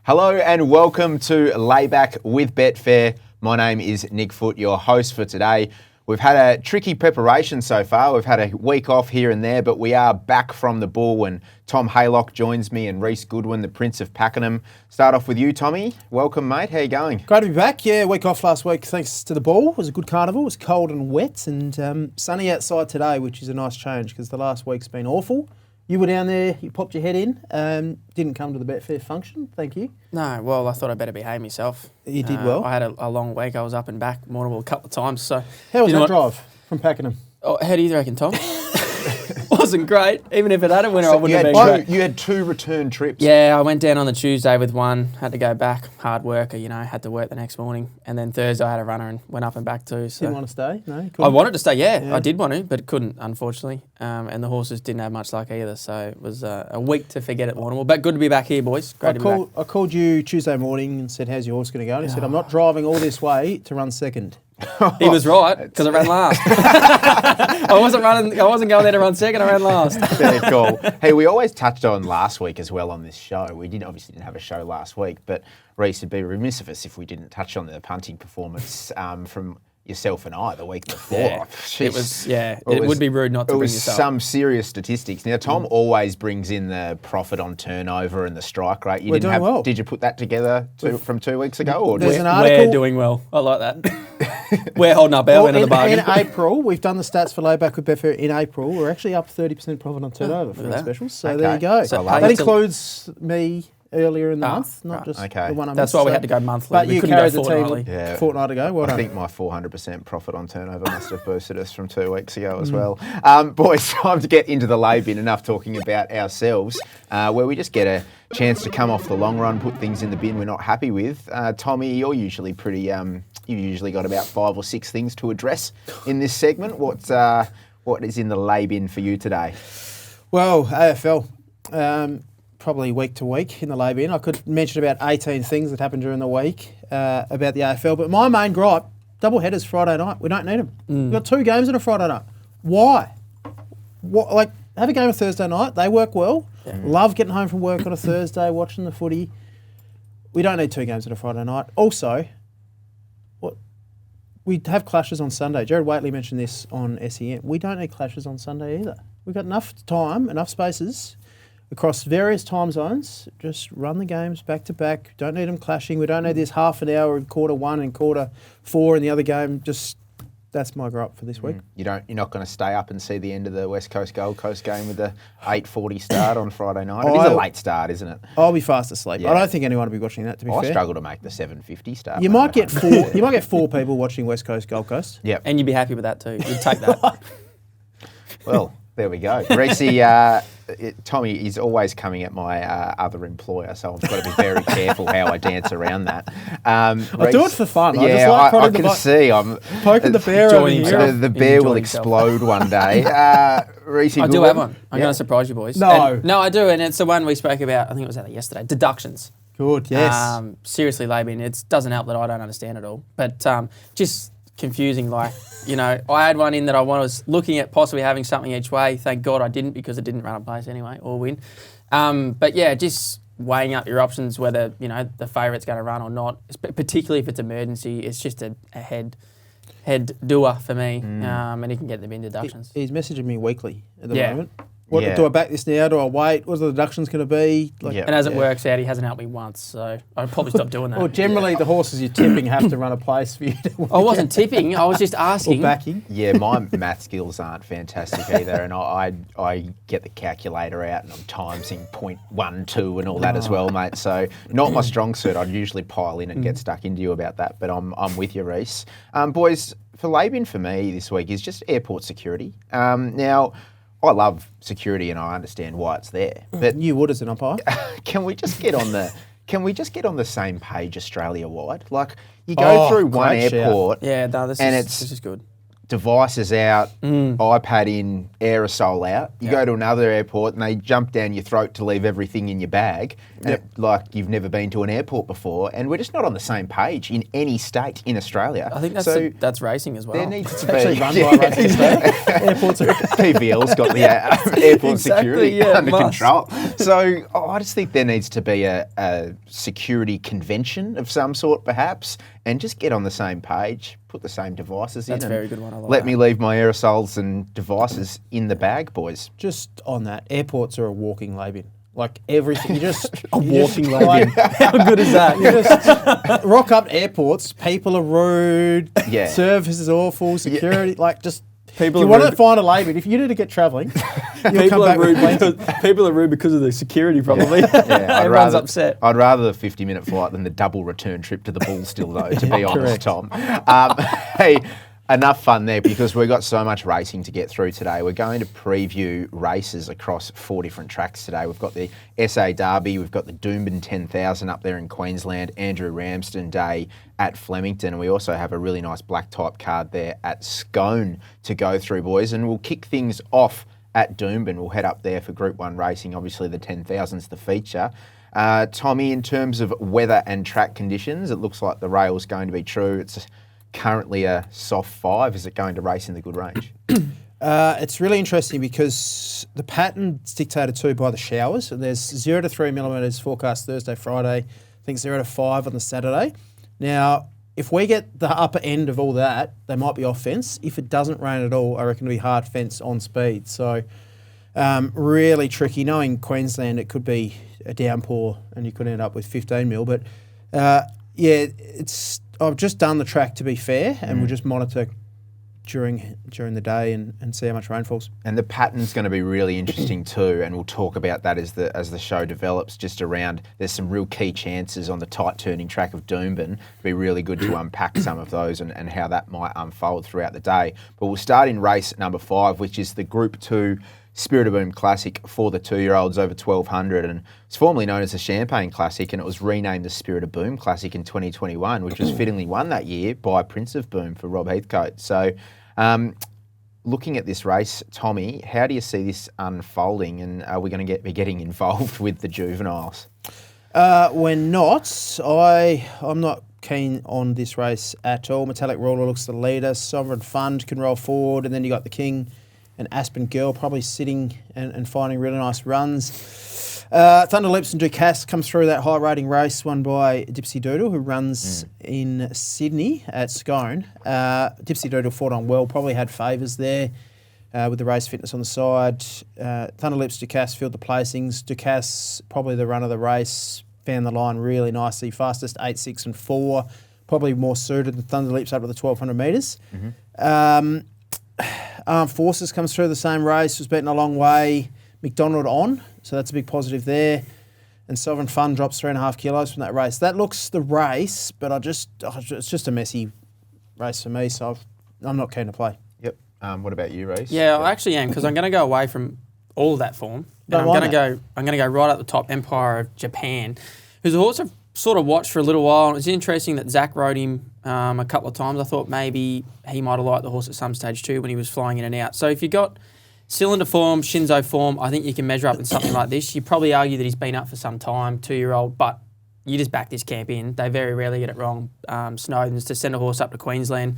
Hello and welcome to Layback with Betfair. My name is Nick Foote, your host for today. We've had a tricky preparation so far. We've had a week off here and there, but we are back from the bull when Tom Haylock joins me and Reece Goodwin, the Prince of Pakenham. Start off with you, Tommy. Welcome, mate. How you going? Great to be back. Yeah, week off last week thanks to the ball. It was a good carnival. It was cold and wet and sunny outside today, which is a nice change because the last week's been awful. You were down there, you popped your head in, didn't come to the Betfair function, thank you. No, well, I thought I'd better behave myself. You did well. I had a long week. I was up and back Morphettville a couple of times. So how was that drive from Pakenham? Oh, how do you reckon, Tom? Wasn't great. Even if it had a winner, I wouldn't have been great. You had two return trips. Yeah, I went down on the Tuesday with one, had to go back, hard worker, had to work the next morning. And then Thursday I had a runner and went up and back too. So. Didn't want to stay? No? I wanted to stay, yeah. I did want to, but couldn't, unfortunately. And the horses didn't have much luck either. So it was a week to forget at Warrnambool. But good to be back here, boys. Great to be back. I called you Tuesday morning and said, how's your horse going to go? And he said, I'm not driving all this way to run second. He was right because I ran last. I wasn't going there to run second. I ran last. Very cool. Hey, we always touched on last week as well on this show. We obviously didn't have a show last week, but Reece, it'd be remiss of us if we didn't touch on the punting performance from yourself and I the week before. Yeah, it would be rude not to bring this up. Some serious statistics. Now, Tom always brings in the profit on turnover and the strike rate. We're doing well. Did you put that together from 2 weeks ago? Or there's an article. We're doing well. I like that. We're holding up our end of the bargain. In April, we've done the stats for Layback with Betfair. In April, we're actually up 30% profit on turnover for our specials. So there you go. So that includes me earlier in the month, not just the one I missed. That's why we had to go monthly. But we you couldn't carried go the team fortnightly. a fortnight ago. Well done. I think my 400% profit on turnover must have boosted us from 2 weeks ago as well. Boys, time to get into the lay bin. Enough talking about ourselves, where we just get a chance to come off the long run, put things in the bin we're not happy with. Tommy, you're usually pretty... you've usually got about 5 or 6 things to address in this segment. What is in the lay bin for you today? Well, AFL... probably week to week in the lay bin. I could mention about 18 things that happened during the week about the AFL, but my main gripe, double headers Friday night. We don't need them. We've got 2 games on a Friday night. Why? Have a game on Thursday night. They work well. Yeah. Love getting home from work on a Thursday, watching the footy. We don't need 2 games on a Friday night. Also, we have clashes on Sunday. Jared Waitley mentioned this on SEN. We don't need clashes on Sunday either. We've got enough time, enough spaces across various time zones. Just run the games back to back. Don't need them clashing. We don't need this half an hour in quarter 1 and quarter 4 in the other game. That's my gripe for this week. You're not going to stay up and see the end of the West Coast Gold Coast game with the 8:40 start on Friday night. It is a late start, isn't it? I'll be fast asleep. Yeah. I don't think anyone will be watching that. To be fair, I struggle to make the 7:50 start. You might get 4. You might get 4 people watching West Coast Gold Coast. Yeah, and you'd be happy with that too. You'd take that. Well, there we go. Reece, Tommy is always coming at my other employer, so I've got to be very careful how I dance around that. I do it for fun. Yeah, I can see. I'm poking the bear over here. The bear will explode one day. Reece, I do have one. I'm going to surprise you, boys. No, I do, and it's the one we spoke about. I think it was yesterday. Deductions. Good. Yes. Seriously, Laban, it doesn't help that I don't understand it all, but just confusing. I had one in that I was looking at possibly having something each way. Thank God I didn't, because it didn't run a place anyway or win. But yeah, just weighing up your options, whether the favourite's going to run or not. Particularly if it's emergency, it's just a head doer for me, and he can get them in deductions. He's messaging me weekly at the moment. Do I back this now? Do I wait? What's the deductions going to be? And as it works out, he hasn't helped me once, so I'd probably stop doing that. Well, generally the horses you're tipping have to run a place for you to win. I wasn't tipping, I was just asking. Or backing. Yeah, my math skills aren't fantastic either, and I get the calculator out and I'm timesing 0.12 and all that as well, mate. So not my strong suit. I'd usually pile in and get stuck into you about that, but I'm with you, Reece. Boys, for lay-bin for me this week is just airport security. Now, I love security and I understand why it's there. But you would as an umpire. Can we just get on the same page Australia wide? Like, you go through one airport this is good. devices out, iPad in, aerosol out. You go to another airport and they jump down your throat to leave everything in your bag, and like you've never been to an airport before. And we're just not on the same page in any state in Australia. I think that's racing as well. There needs to be Actually run by racing state. Airports are PVL's got the airport security under must. control. So I just think there needs to be a security convention of some sort, perhaps, and just get on the same page, put the same devices in. That's a very good one. I like Let that. me leave my aerosols and devices in the bag, boys. Just on that, airports are a walking lab-in. Like everything, you just walking lab-in. How good is that? You just rock up to airports. People are rude. Yeah. Service is awful. Security, like just. People if you are want rude. to find a lab-in, if you need to get travelling, you'll come People back are rude with plenty. people are rude because of the security, probably. Yeah, Everyone's upset. I'd rather the 50-minute flight than the double return trip to the Bull still, though, to be honest, Tom. Hey, enough fun there because we've got so much racing to get through today. We're going to preview races across 4 different tracks today. We've got the SA Derby, we've got the Doomben 10,000 up there in Queensland, Andrew Ramsden Day at Flemington, and we also have a really nice black type card there at Scone to go through, boys. And we'll kick things off at Doomben. We'll head up there for Group 1 racing. Obviously, the 10,000's the feature. Tommy, in terms of weather and track conditions, it looks like the rail's going to be true. It's currently a soft 5. Is it going to race in the good range? It's really interesting because the pattern's dictated too by the showers. And there's 0 to 3 millimetres forecast Thursday, Friday. I think 0 to 5 on the Saturday. Now, if we get the upper end of all that, they might be off fence. If it doesn't rain at all, I reckon it'll be hard fence on speed. So really tricky. Knowing Queensland, it could be a downpour and you could end up with 15 mil. But I've just done the track to be fair, and we'll just monitor during the day and see how much rain falls. And the pattern's going to be really interesting too, and we'll talk about that as the show develops. Just around, there's some real key chances on the tight turning track of Doomben. It'd be really good to unpack some of those and how that might unfold throughout the day. But we'll start in race number 5, which is the Group 2 Spirit of Boom Classic for the 2-year-olds over 1,200, and it's formerly known as the Champagne Classic, and it was renamed the Spirit of Boom Classic in 2021, which was fittingly won that year by Prince of Boom for 𝗵𝗵𝗃. So looking at this race, Tommy, how do you see this unfolding, and are we going to be getting involved with the juveniles? We're not. I'm not keen on this race at all. Metallic Ruler looks the leader. Sovereign Fund can roll forward, and then you got the King and Aspen Girl probably sitting and finding really nice runs. Thunder Lips and 𝗃𝗃 comes through that high rating race won by Dipsy Doodle, who runs in Sydney at Scone. Dipsy Doodle fought on well, probably had favours there with the race fitness on the side. Thunder Lips, 𝗃𝗃 filled the placings. 𝗃𝗃's probably the run of the race, found the line really nicely. Fastest 8, 6 and 4, probably more suited than Thunder Lips up to the 1,200 metres. Armed Forces comes through the same race, was beaten a long way. McDonald on, so that's a big positive there. And Sovereign Fun drops 3.5 kilos from that race. That looks the race, but it's just a messy race for me, so I'm not keen to play. Yep. What about you, Reece? Yeah, I actually am, because I'm going to go away from all of that form. And I'm going to go right up the top, Empire of Japan, who's a horse I've sort of watched for a little while. It's interesting that Zach rode him a couple of times. I thought maybe he might have liked the horse at some stage too when he was flying in and out. So if you've got cylinder form, Shinzo form, I think you can measure up in something like this. You probably argue that he's been up for some time, 2-year-old, but you just back this camp in. They very rarely get it wrong. Snowden's to send a horse up to Queensland.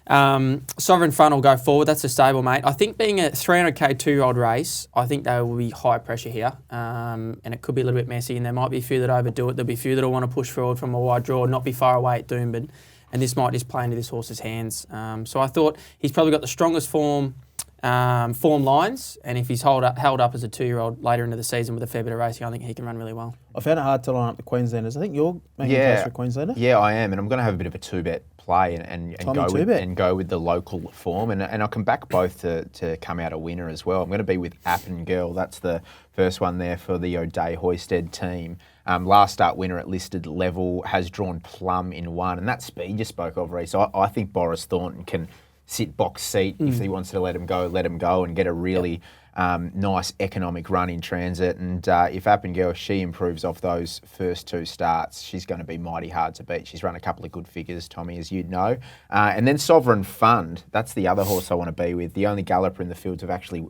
Sovereign Fun will go forward. That's a stable, mate. I think being a 300k 2-year-old race, I think there will be high pressure here, and it could be a little bit messy, and there might be a few that overdo it. There'll be a few that will want to push forward from a wide draw, not be far away at Doomben, and this might just play into this horse's hands. So I thought he's probably got the strongest form lines, and if he's held up as a 2-year-old later into the season with a fair bit of racing, I think he can run really well. I found it hard to line up the Queenslanders. I think you're making a case for a Queenslander. Yeah, I am, and I'm going to have a bit of a 2-bet play and go with the local form, and I can back both to come out a winner as well. I'm going to be with Appen Girl. That's the first one there for the 𝗿𝗄𝗄𝗃 team. Last start winner at listed level, has drawn plum in 1, and that speed you spoke of, Reece. I think Boris Thornton can sit box seat. If he wants to let him go, and get a really nice economic run in transit. And if 𝗃𝗶𝗀𝗃, improves off those first 2 starts, she's going to be mighty hard to beat. She's run a couple of good figures, Tommy, as you'd know. And then Sovereign Fund, that's the other horse I want to be with. The only galloper in the field to have actually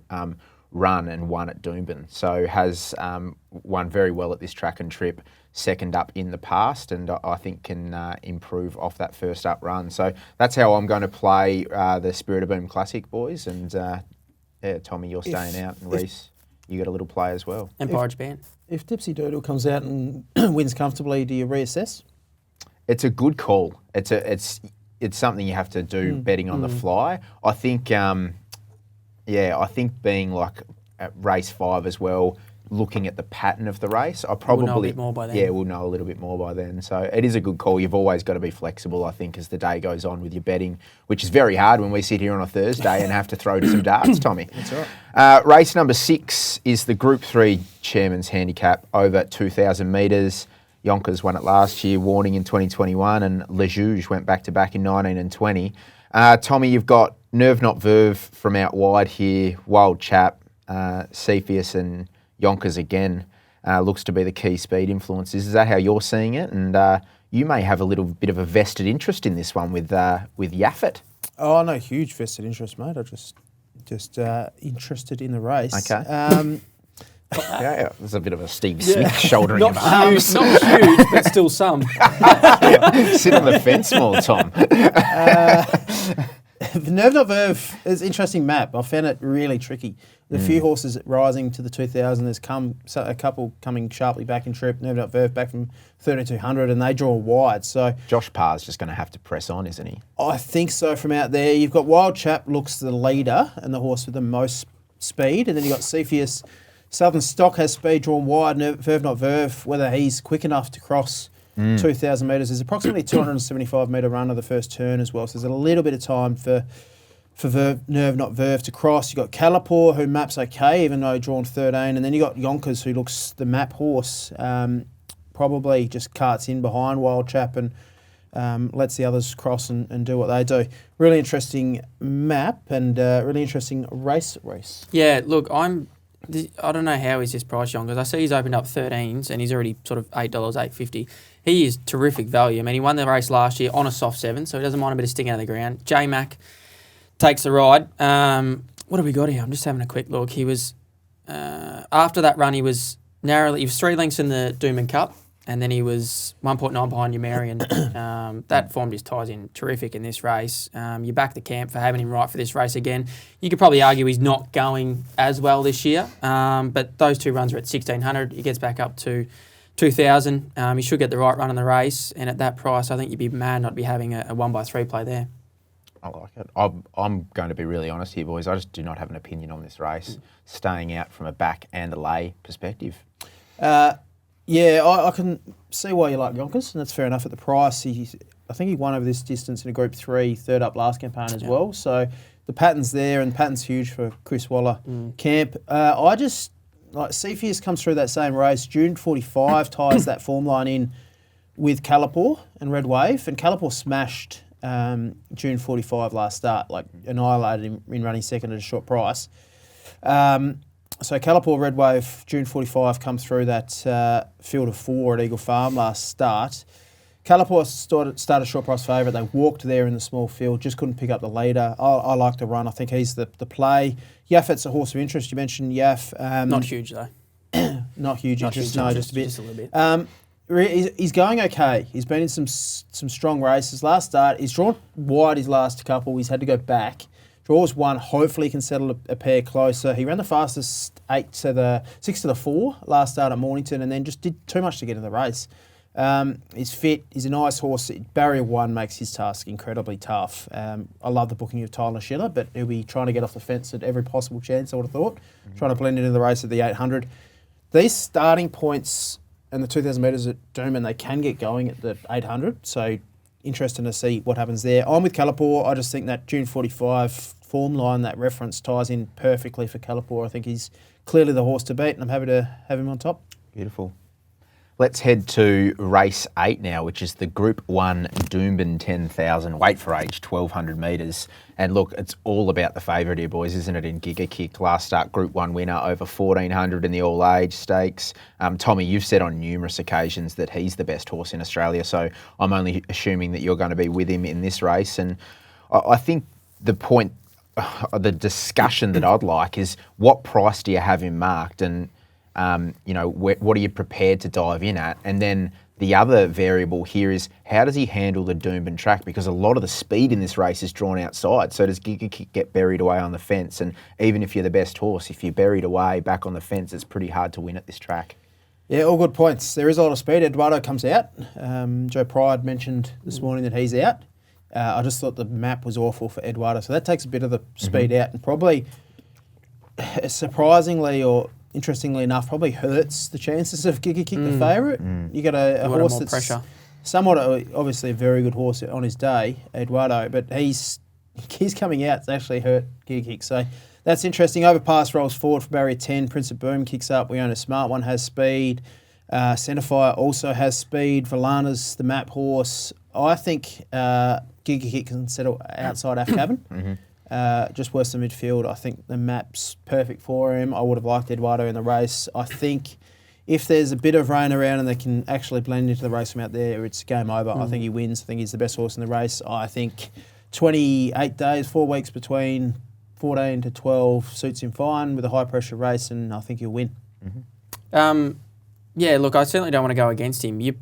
run and won at Doomben. So has won very well at this track and trip, second up in the past, and I think can improve off that first up run. So that's how I'm going to play the 𝗬𝗵𝗶𝗃 Classic, boys. And Tommy, you're staying out, and Reece, you got a little play as well. And Porridge Band. If 𝗵𝗵𝗃𝗃 comes out and wins comfortably, do you reassess? It's a good call. It's something you have to do betting on the fly. I think, I think being like at race 5 as well, looking at the pattern of the race, I probably... We'll know a bit more by then. Yeah, we'll know a little bit more by then. So it is a good call. You've always got to be flexible, I think, as the day goes on with your betting, which is very hard when we sit here on a Thursday and have to throw to some darts, Tommy. That's right. Race number 6 is the Group 3 Chairman's Handicap over 2,000 metres. Yonkers won it last year, Warning in 2021, and 𝗲𝗏𝗏 went back-to-back in 19 and 20. Tommy, you've got 𝗃𝗏𝗏𝗏 from out wide here, Wild Chap, 𝗃𝗵𝗏𝗏 and Yonkers again looks to be the key speed influences. Is that how you're seeing it? And you may have a little bit of a vested interest in this one with 𝗃𝗏𝗏𝗏. Oh, no, huge vested interest, mate. I just interested in the race. Okay. Yeah, there's a bit of a Steve Smith shouldering Not of arms. huge, not huge, but still some. Sit on the fence more, Tom. 𝗃𝗏𝗏𝗏 is an interesting map. I found it really tricky. The few horses rising to the 2,000. There's a couple coming sharply back in trip. 𝗃𝗏𝗏𝗏 back from 3,200, and they draw wide. So 𝗃𝗏𝗏𝗏's just going to have to press on, isn't he? I think so. From out there, you've got Wild Chap looks the leader and the horse with the most speed, and then you've got 𝗃𝗵𝗏𝗏𝗏. Southern Stock has speed drawn wide. 𝗃𝗏𝗏𝗏𝗏, whether he's quick enough to cross 2,000 metres. There's approximately 275 metre run of the first turn as well. So there's a little bit of time for 𝗃𝗏𝗏𝗏𝗏 to cross. You've got 𝗃𝗏𝗏𝗏𝗏, who maps okay, even though drawn 13. And then you've got Yonkers, who looks the map horse. Probably just carts in behind Wild Chap and lets the others cross and do what they do. Really interesting map and really interesting race. Yeah, look, I don't know how he's just priced Yonkers. I see he's opened up 13s and he's already sort of $8, $8.50. He is terrific value. I mean, he won the race last year on a soft 7, so he doesn't mind a bit of sting out of the ground. J-Mac takes the ride. What have we got here? I'm just having a quick look. He was, after that run, he was 3 lengths in the Doomben Cup, and then he was 1.9 behind 𝗃𝗏𝗏𝗏𝗏. That form just ties in terrific in this race. You back the camp for having him right for this race again. You could probably argue he's not going as well this year, but those 2 runs are at 1,600. He gets back up to 2,000. He should get the right run in the race, and at that price, I think you'd be mad not to be having a 1x3 play there. I like it. I'm going to be really honest here, boys. I just do not have an opinion on this race, staying out from a back and a lay perspective. Yeah, I can see why you like Yonkers, and that's fair enough at the price. I think he won over this distance in a Group 3, third up last campaign as well. So the pattern's there, and the pattern's huge for 𝗃𝗏𝗏𝗏𝗏 camp. I just, like, 𝗃𝗵𝗏𝗏𝗏𝗏 comes through that same race. June 45 ties that form line in with 𝗃𝗏𝗏𝗏𝗏 and Red Wave, and 𝗃𝗏𝗏𝗏𝗏 smashed June 45 last start, like annihilated him in running second at a short price. So 𝗃𝗏𝗏𝗏𝗏𝗏, Red Wave, June 45 come through that field of 4 at Eagle Farm last start. 𝗃𝗏𝗏𝗏𝗏 started short price favourite. They walked there in the small field, just couldn't pick up the leader. I like the run. I think he's the play. 𝗃𝗏𝗏𝗏𝗏𝗏's a horse of interest. You mentioned 𝗃𝗏. Not huge, though. Not huge interest, no, just a bit. Just a little bit. He's going okay. He's been in some strong races. Last start, he's drawn wide his last couple. He's had to go back. Draws 1. Hopefully he can settle a pair closer. He ran the fastest 6 to the 4 last start at Mornington, and then just did too much to get in the race. He's fit. He's a nice horse. Barrier 1 makes his task incredibly tough. I love the booking of Tyler Schiller, but he'll be trying to get off the fence at every possible chance, I would have thought. Trying to blend into the race at the 800. These starting points and the 2,000 metres at Doomben, they can get going at the 800. So interesting to see what happens there. I'm with 𝗃𝗏𝗏𝗏𝗏𝗏. I just think that June 45 form line, that reference, ties in perfectly for 𝗃𝗏𝗏𝗏𝗏𝗏. I think he's clearly the horse to beat, and I'm happy to have him on top. Beautiful. Let's head to race 8 now, which is the Group 1 Doomben 10,000 weight for age, 1,200 metres. And look, it's all about the favourite here, boys, isn't it, in 𝗃𝗃𝗃? Last start, Group 1 winner over 1,400 in the all-age stakes. Tommy, you've said on numerous occasions that he's the best horse in Australia, so I'm only assuming that you're going to be with him in this race. And I think the point, the discussion that I'd like is what price do you have him marked? And what are you prepared to dive in at? And then the other variable here is how does he handle the Doomben track? Because a lot of the speed in this race is drawn outside. So does 𝗃𝗃𝗃 get buried away on the fence? And even if you're the best horse, if you're buried away back on the fence, it's pretty hard to win at this track. Yeah, all good points. There is a lot of speed. 𝗃𝗏𝗏 comes out. 𝘃𝗏𝗏 mentioned this morning that he's out. I just thought the map was awful for 𝗃𝗏𝗏. So that takes a bit of the speed out and probably surprisingly or interestingly enough, probably hurts the chances of 𝗃𝗃𝗃, the favourite. You got a horse that's pressure. Somewhat obviously a very good horse on his day, 𝗃𝗏𝗏, but he's coming out to actually hurt 𝗃𝗃𝗃. So that's interesting. Overpass rolls forward for barrier 10. Prince of Boom kicks up. We own a smart one, has speed. Centrefire also has speed. Valana's the map horse. I think 𝗃𝗃𝗃 can settle outside 𝗃𝗏𝗏. Just worse than midfield. I think the map's perfect for him. I would have liked 𝗃𝗏𝗏 in the race. I think if there's a bit of rain around and they can actually blend into the race from out there, it's game over. I think he wins. I think he's the best horse in the race. I think 28 days, 4 weeks between 14 to 12 suits him fine with a high pressure race, and I think he'll win. Yeah, look, I certainly don't want to go against him. If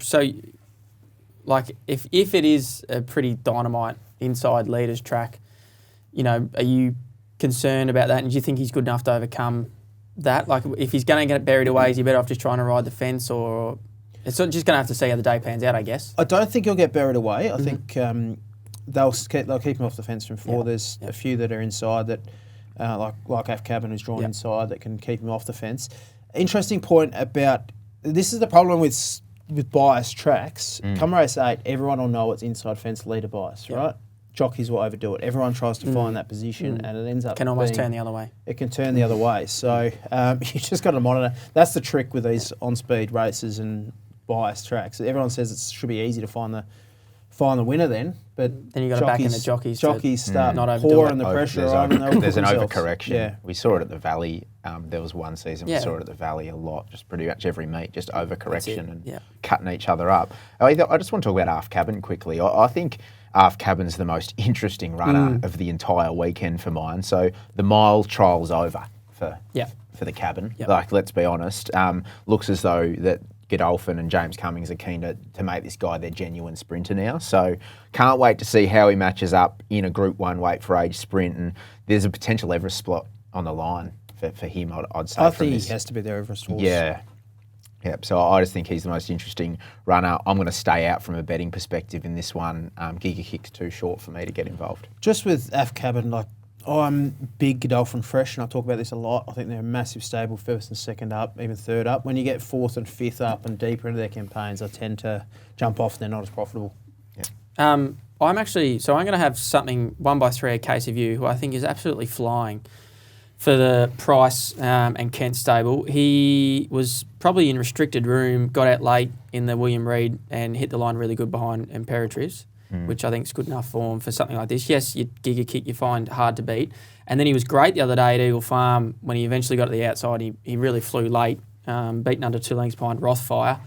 it is a pretty dynamite inside leaders track, are you concerned about that? And do you think he's good enough to overcome that? Like, if he's going to get buried away, is he better off just trying to ride the fence, or it's just going to have to see how the day pans out, I guess? I don't think he'll get buried away. I think they'll keep him off the fence from 4. Yeah. There's a few that are inside that, like 𝗃𝗏𝗏 who's drawn inside, that can keep him off the fence. Interesting point about this is the problem with biased tracks. Come race 8, everyone will know it's inside fence leader bias, right? Jockeys will overdo it. Everyone tries to find that position, and it ends up can almost turn the other way. It can turn the other way. So you just got to monitor. That's the trick with these on-speed races and biased tracks. Everyone says it should be easy to find the winner then, but then you got to back in the jockeys. Jockeys start not pouring the pressure on. There's an overcorrection. Yeah. We saw it at the Valley. There was one season we saw it at the Valley a lot, just pretty much every meet, just overcorrection and cutting each other up. I just want to talk about 𝗃𝗏𝗏 quickly. I think 𝗃𝗏𝗏's the most interesting runner of the entire weekend for mine. So the mile trial's over for the cabin. Yep. Like, let's be honest. Looks as though that Godolphin and James Cummings are keen to make this guy their genuine sprinter now. So can't wait to see how he matches up in a Group 1 weight for age sprint. And there's a potential Everest spot on the line for him, I'd say. I think he has to be their Everest horse. Yeah. Yep. So I just think he's the most interesting runner. I'm going to stay out from a betting perspective in this one. 𝗃𝗃𝗃's too short for me to get involved. Just with 𝗃𝗏𝗏, like, I'm big Godolphin fresh, and I talk about this a lot. I think they're a massive stable, first and second up, even third up. When you get fourth and fifth up and deeper into their campaigns, I tend to jump off. They're not as profitable. Yeah. I'm going to have something 1x3 𝘃𝗃𝗃, who I think is absolutely flying for the Price and Kent stable. He was probably in restricted room, got out late in the William Reid and hit the line really good behind 𝗿𝗏𝗏𝗏, which I think is good enough form for something like this. Yes, your 𝗃𝗃𝗃 you find hard to beat. And then he was great the other day at Eagle Farm when he eventually got to the outside. He really flew late, beaten under 2 lengths behind 𝗏𝗏fire.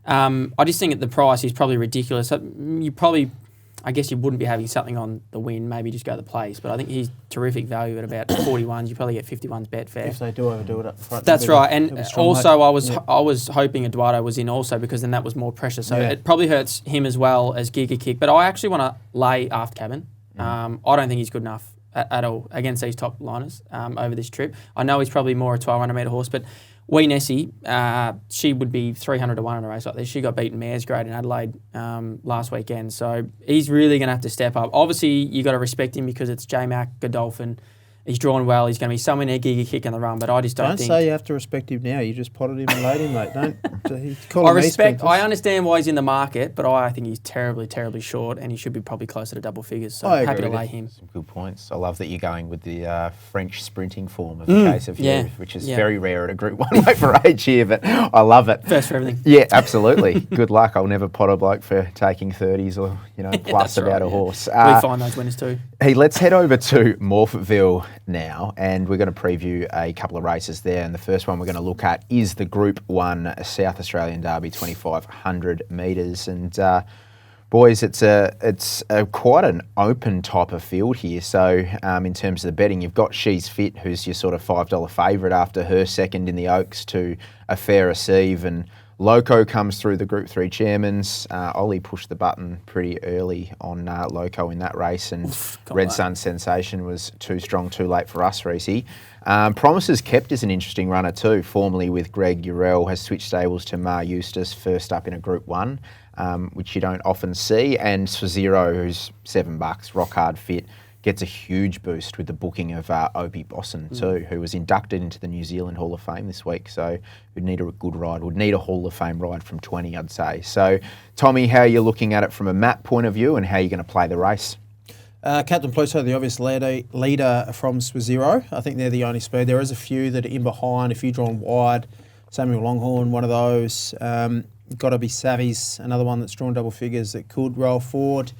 I just think at the price he's probably ridiculous. I guess you wouldn't be having something on the win, maybe just go the place. But I think he's terrific value at about 41s. You probably get 51s Betfair. If they do overdo it up front. That's right. And also I was hoping 𝗃𝗏𝗏 was in also, because then that was more pressure. So it probably hurts him as well as 𝗃𝗃𝗃. But I actually want to lay 𝗃𝗏𝗏𝗏. I don't think he's good enough at all against these top liners over this trip. I know he's probably more a 1,200 metre horse, but 𝗿𝗏𝗏, she would be 300 to 1 in a race like this. She got beaten mares grade in Adelaide last weekend. So he's really going to have to step up. Obviously, you got to respect him because it's J-Mac, Godolphin, He's drawn well. He's going to be somewhere near 𝗃𝗃𝗃 in the run, but I just don't think... Don't say you have to respect him now. You just potted him and laid him, mate. Don't. I understand why he's in the market, but I think he's terribly, terribly short, and he should be probably closer to double figures. So I'm happy to lay him. Some good points. I love that you're going with the French sprinting form of the 𝘃𝗵𝗃, which is very rare at a Group 1 weight for age here, but I love it. First for everything. Yeah, absolutely. Good luck. I'll never pot a bloke for taking 30s or plus about a horse. We find those winners too. Hey, let's head over to Morphettville now, and we're going to preview a couple of races there. And the first one we're going to look at is the Group 1 South Australian Derby, 2,500 metres. And boys, it's quite an open type of field here. So in terms of the betting, you've got She's Fit, who's your sort of $5 favourite after her second in the Oaks to 𝗵𝗺𝗃, and Loco comes through the Group 3 chairmans. Ollie pushed the button pretty early on Loco in that race, and Red Sun Sensation was too strong, too late for us, Reece. Promises Kept is an interesting runner too, formerly with Greg Uriel, has switched stables to 𝗃𝗺𝗃, first up in a Group 1, which you don't often see, and 𝗃𝗺𝗃, who's $7, rock hard fit, gets a huge boost with the booking of 𝗃𝗵𝗃𝗀 too, who was inducted into the New Zealand Hall of Fame this week. So would need a good ride, would need a Hall of Fame ride from 20, I'd say. So, Tommy, how are you looking at it from a map point of view, and how are you going to play the race? Captain Pluto, the obvious leader from 𝗃𝗺𝗃. I think they're the only speed. There is a few that are in behind, a few drawn wide. Samuel Longhorn, one of those. 𝗿𝗶𝗀𝗃𝗃's another one that's drawn double figures that could roll forward.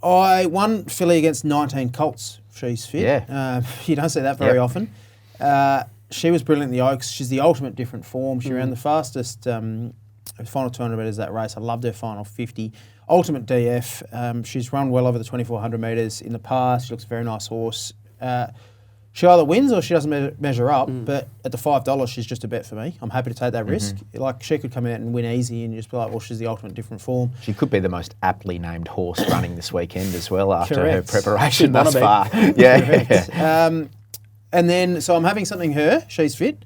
I won filly against 19 Colts. She's Fit. Yeah. You don't see that very often. She was brilliant in the Oaks. She's the ultimate different form. She ran the fastest final 200 metres that race. I loved her final 50. Ultimate DF. She's run well over the 2,400 metres in the past. She looks a very nice horse. She either wins or she doesn't measure up, but at the $5, she's just a bet for me. I'm happy to take that risk. Like, she could come out and win easy and just be like, well, she's the ultimate different form. She could be the most aptly named horse running this weekend as well after Correct. her preparation thus far. Yeah. And then, so I'm having something her, She's Fit,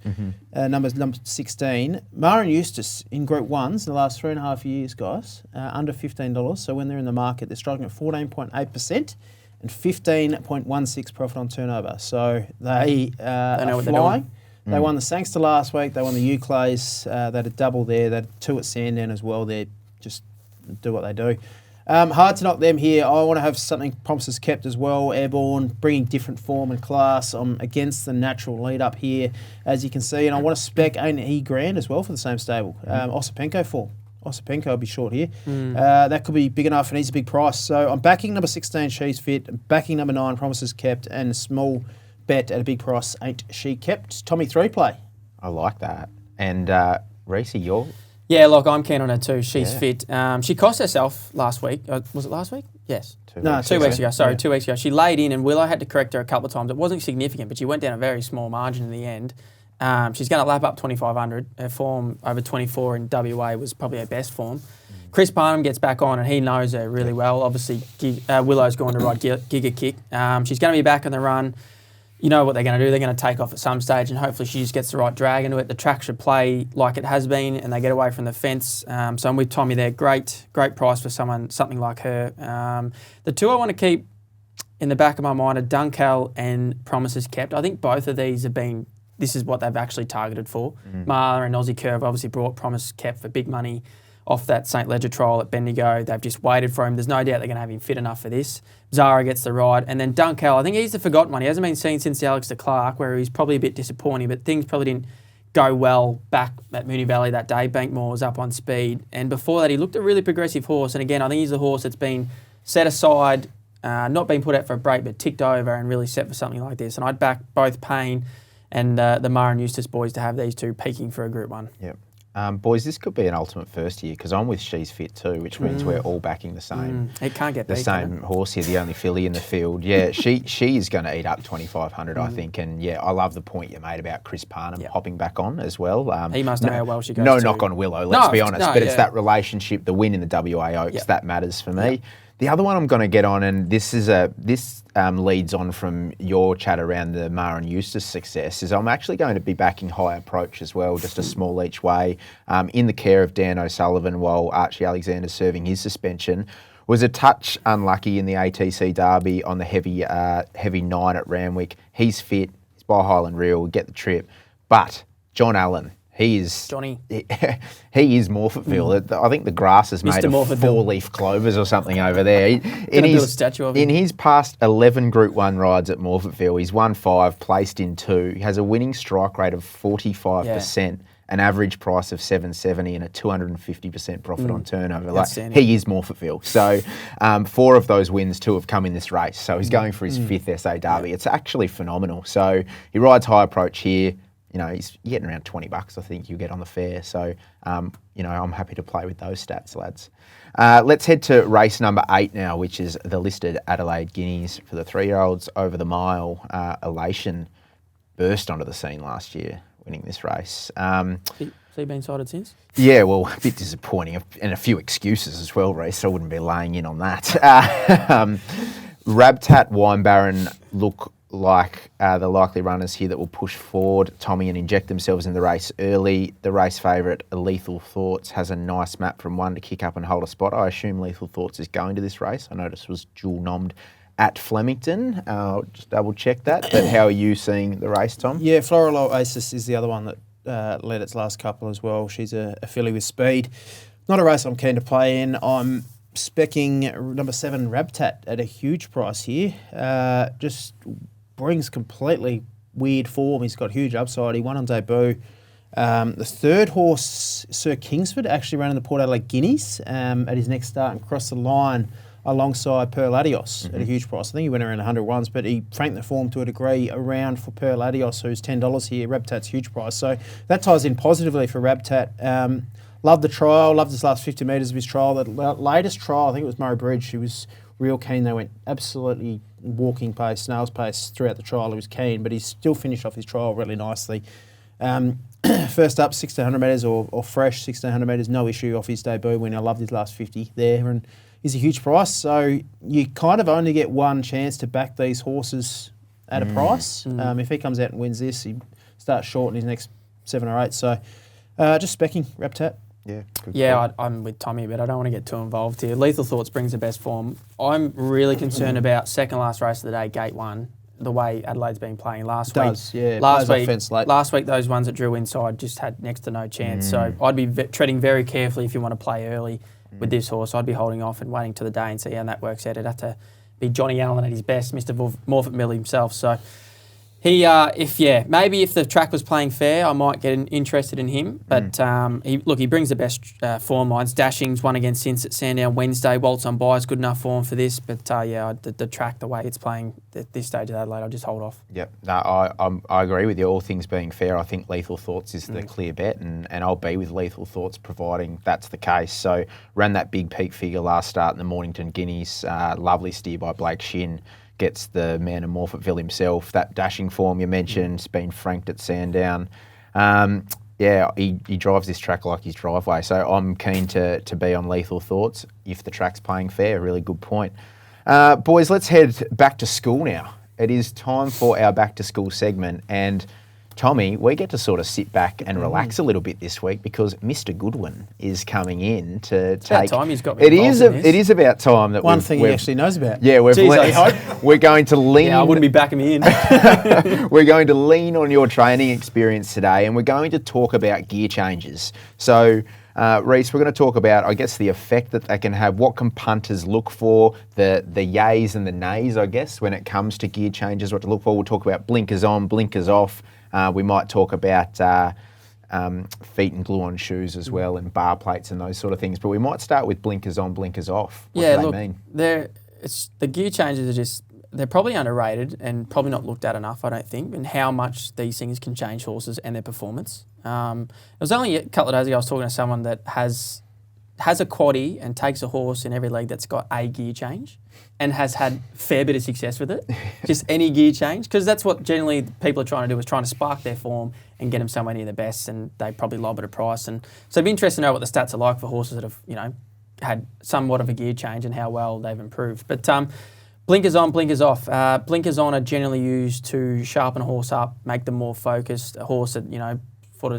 number 16. Mara and Eustace in Group 1s in the last 3.5 years, guys, under $15. So when they're in the market, they're striking at 14.8%. And 15.16 profit on turnover. So they are flying. They won the Sangster last week. They won the 𝘂𝗂𝗽s. They had a double there. They had 2 at Sandown as well. They just do what they do. Hard to knock them here. I want to have something Promises Kept as well. Airborne, bringing different form and class. I'm against the natural lead up here, as you can see. And I want to spec 𝗃𝗃𝗃 Grand as well for the same stable. 𝘃𝗵𝗃𝗃 form. 𝘃𝗵𝗃𝗃 will be short here. That could be big enough and he's a big price. So I'm backing number 16, She's Fit, backing number 9, Promises Kept, and a small bet at a big price, Ain't She Kept. Tommy, 3 play. I like that. And Reece, you're... Yeah, look, I'm keen on her too. She's fit. She cost herself last week. Was it last week? Yes. 2 weeks ago. Sorry, 2 weeks ago. She laid in, and Willow had to correct her a couple of times. It wasn't significant, but she went down a very small margin in the end. She's going to lap up 2,500. Her form over 24 in WA was probably her best form. Chris Parnham gets back on, and he knows her really well. Obviously, Willow's going to ride 𝗃𝗃𝗃𝗃. She's going to be back on the run. You know what they're going to do. They're going to take off at some stage, and hopefully she just gets the right drag into it. The track should play like it has been, and they get away from the fence. So I'm with Tommy there. Great price for something like her. The 2 I want to keep in the back of my mind are Dunkel and Promises Kept. I think both of these have been... This is what they've actually targeted for. Marla and Aussie Curve obviously brought Promise Kept for big money off that St. Ledger trial at Bendigo. They've just waited for him. There's no doubt they're going to have him fit enough for this. Zara gets the ride. And then Dunkel, I think he's the forgotten one. He hasn't been seen since the Alex de Klerk, where he's probably a bit disappointing, but things probably didn't go well back at Moonee Valley that day. Bankmore was up on speed. And before that, he looked a really progressive horse. And again, I think he's a horse that's been set aside, not been put out for a break, but ticked over and really set for something like this. And I'd back both Payne and the Mara and Eustace boys to have these 2 peaking for a Group 1. Yep. Boys, this could be an ultimate first here, because I'm with She's Fit too, which means we're all backing the same. It can't get beat, same horse here, the only filly in the field. Yeah, she is going to eat up 2,500, I think. And yeah, I love the point you made about Chris Parnham hopping back on as well. He must know how well she goes. No knock on Willow, let's be honest, but it's that relationship, the win in the WA Oaks, that matters for me. The other one I'm going to get on, and this leads on from your chat around the Mara and Eustace success, is I'm actually going to be backing High Approach as well, just a small each way, in the care of Dan O'Sullivan while Archie Alexander's serving his suspension. Was a touch unlucky in the ATC Derby on the heavy 9 at Randwick. He's fit. He's by Highland Reel. We'll get the trip. But John Allen, he is Johnny. He is Morphettville. I think the grass is made of Morphettville. 4-leaf clovers or something over there. Build a statue of him. In his past 11 Group 1 rides at Morphettville, he's won 5, placed in 2. He has a winning strike rate of 45%, an average price of $7.70 and a 250% profit on turnover. Like, he is Morphettville. So 4 of those wins, 2 have come in this race. So he's going for his 5th SA Derby. It's actually phenomenal. So he rides high approach here. You know, he's getting around $20, I think you get on the fair. So, you know, I'm happy to play with those stats, lads. Let's head to race number 8 now, which is the listed Adelaide Guineas for the 3-year-olds over the mile. Elation burst onto the scene last year, winning this race. Has he been cited since? Yeah, well, a bit disappointing and a few excuses as well, Reece. I wouldn't be laying in on that. Rabtat, 𝗃𝗏𝗃 look like the likely runners here that will push forward, Tommy, and inject themselves in the race early. The race favourite, Lethal Thoughts, has a nice map from 1 to kick up and hold a spot. I assume Lethal Thoughts is going to this race. I noticed it was dual nommed at Flemington. I'll just double check that. But how are you seeing the race, Tom? Yeah, Floral Oasis is the other one that led its last couple as well. She's a filly with speed. Not a race I'm keen to play in. I'm speccing number 7 Rabtat at a huge price here. Just brings completely weird form. He's got huge upside. He won on debut. The 3rd horse, 𝗁𝗃𝗃𝗃, actually ran in the Port Adelaide Guineas at his next start and crossed the line alongside 𝗃𝗏𝗃𝗃 at a huge price. I think he went around 100 ones, but he franked the form to a degree around for 𝗃𝗏𝗃𝗃, who's $10 here. Rabtat's huge price. So that ties in positively for Rabtat. Loved the trial, loved his last 50 metres of his trial. The latest trial, I think it was Murray Bridge, he was real keen. They went absolutely walking pace, snail's pace throughout the trial. He was keen, but he still finished off his trial really nicely. First up, 1,600 metres or fresh 1,600 metres, no issue off his debut when I loved his last 50 there. And he's a huge price, so you kind of only get one chance to back these horses at a price. If he comes out and wins this, he starts short in his next 7 or 8. So just specking Rabtat. Yeah, I'm with Tommy, but I don't want to get too involved here. Lethal Thoughts brings the best form. I'm really concerned about second last race of the day, Gate 1, the way Adelaide's been playing last week. Last week, those ones that drew inside just had next to no chance. So I'd be treading very carefully if you want to play early with this horse. I'd be holding off and waiting to the day and see how that works out. It'd have to be Johnny Allen at his best, Mr. Morphettville himself. So maybe if the track was playing fair, I might get interested in him. But he brings the best form lines. Dashing's won against Since at Sandown Wednesday. Waltz on By is good enough form for this. But the track, the way it's playing at this stage of Adelaide, I'll just hold off. Yep, no, I agree with you. All things being fair, I think Lethal Thoughts is the clear bet, and I'll be with Lethal Thoughts providing that's the case. So ran that big peak figure last start in the Mornington Guineas. Lovely steer by Blake Shin. Gets the man of Morphettville himself. That dashing form you mentioned has been franked at Sandown. He drives this track like his driveway. So I'm keen to be on Lethal Thoughts if the track's playing fair. Really good point. Boys, let's head back to school now. It is time for our back to school segment. And Tommy, we get to sort of sit back and relax a little bit this week because Mr. Goodwin is coming in to take. About time he's got me involved in this. It is about time that one thing he actually knows about. Yeah, we're going to lean. Yeah, I wouldn't be backing me in. We're going to lean on your training experience today, and we're going to talk about gear changes. So, Reece, we're going to talk about, I guess, the effect that they can have. What can punters look for? The yays and the nays, I guess, when it comes to gear changes. What to look for. We'll talk about blinkers on, blinkers off. We might talk about feet and glue-on shoes as well, and bar plates and those sort of things. But we might start with blinkers on, blinkers off. What do they mean? The gear changes they're probably underrated and probably not looked at enough, I don't think, and how much these things can change horses and their performance. It was only a couple of days ago I was talking to someone that has a quaddie and takes a horse in every league that's got a gear change and has had a fair bit of success with it. Just any gear change, because that's what generally people are trying to do, is trying to spark their form and get them somewhere near the best, and they probably lob at a price. And so it'd be interesting to know what the stats are like for horses that have, had somewhat of a gear change and how well they've improved. But blinkers on, blinkers off. Blinkers on are generally used to sharpen a horse up, make them more focused. A horse that,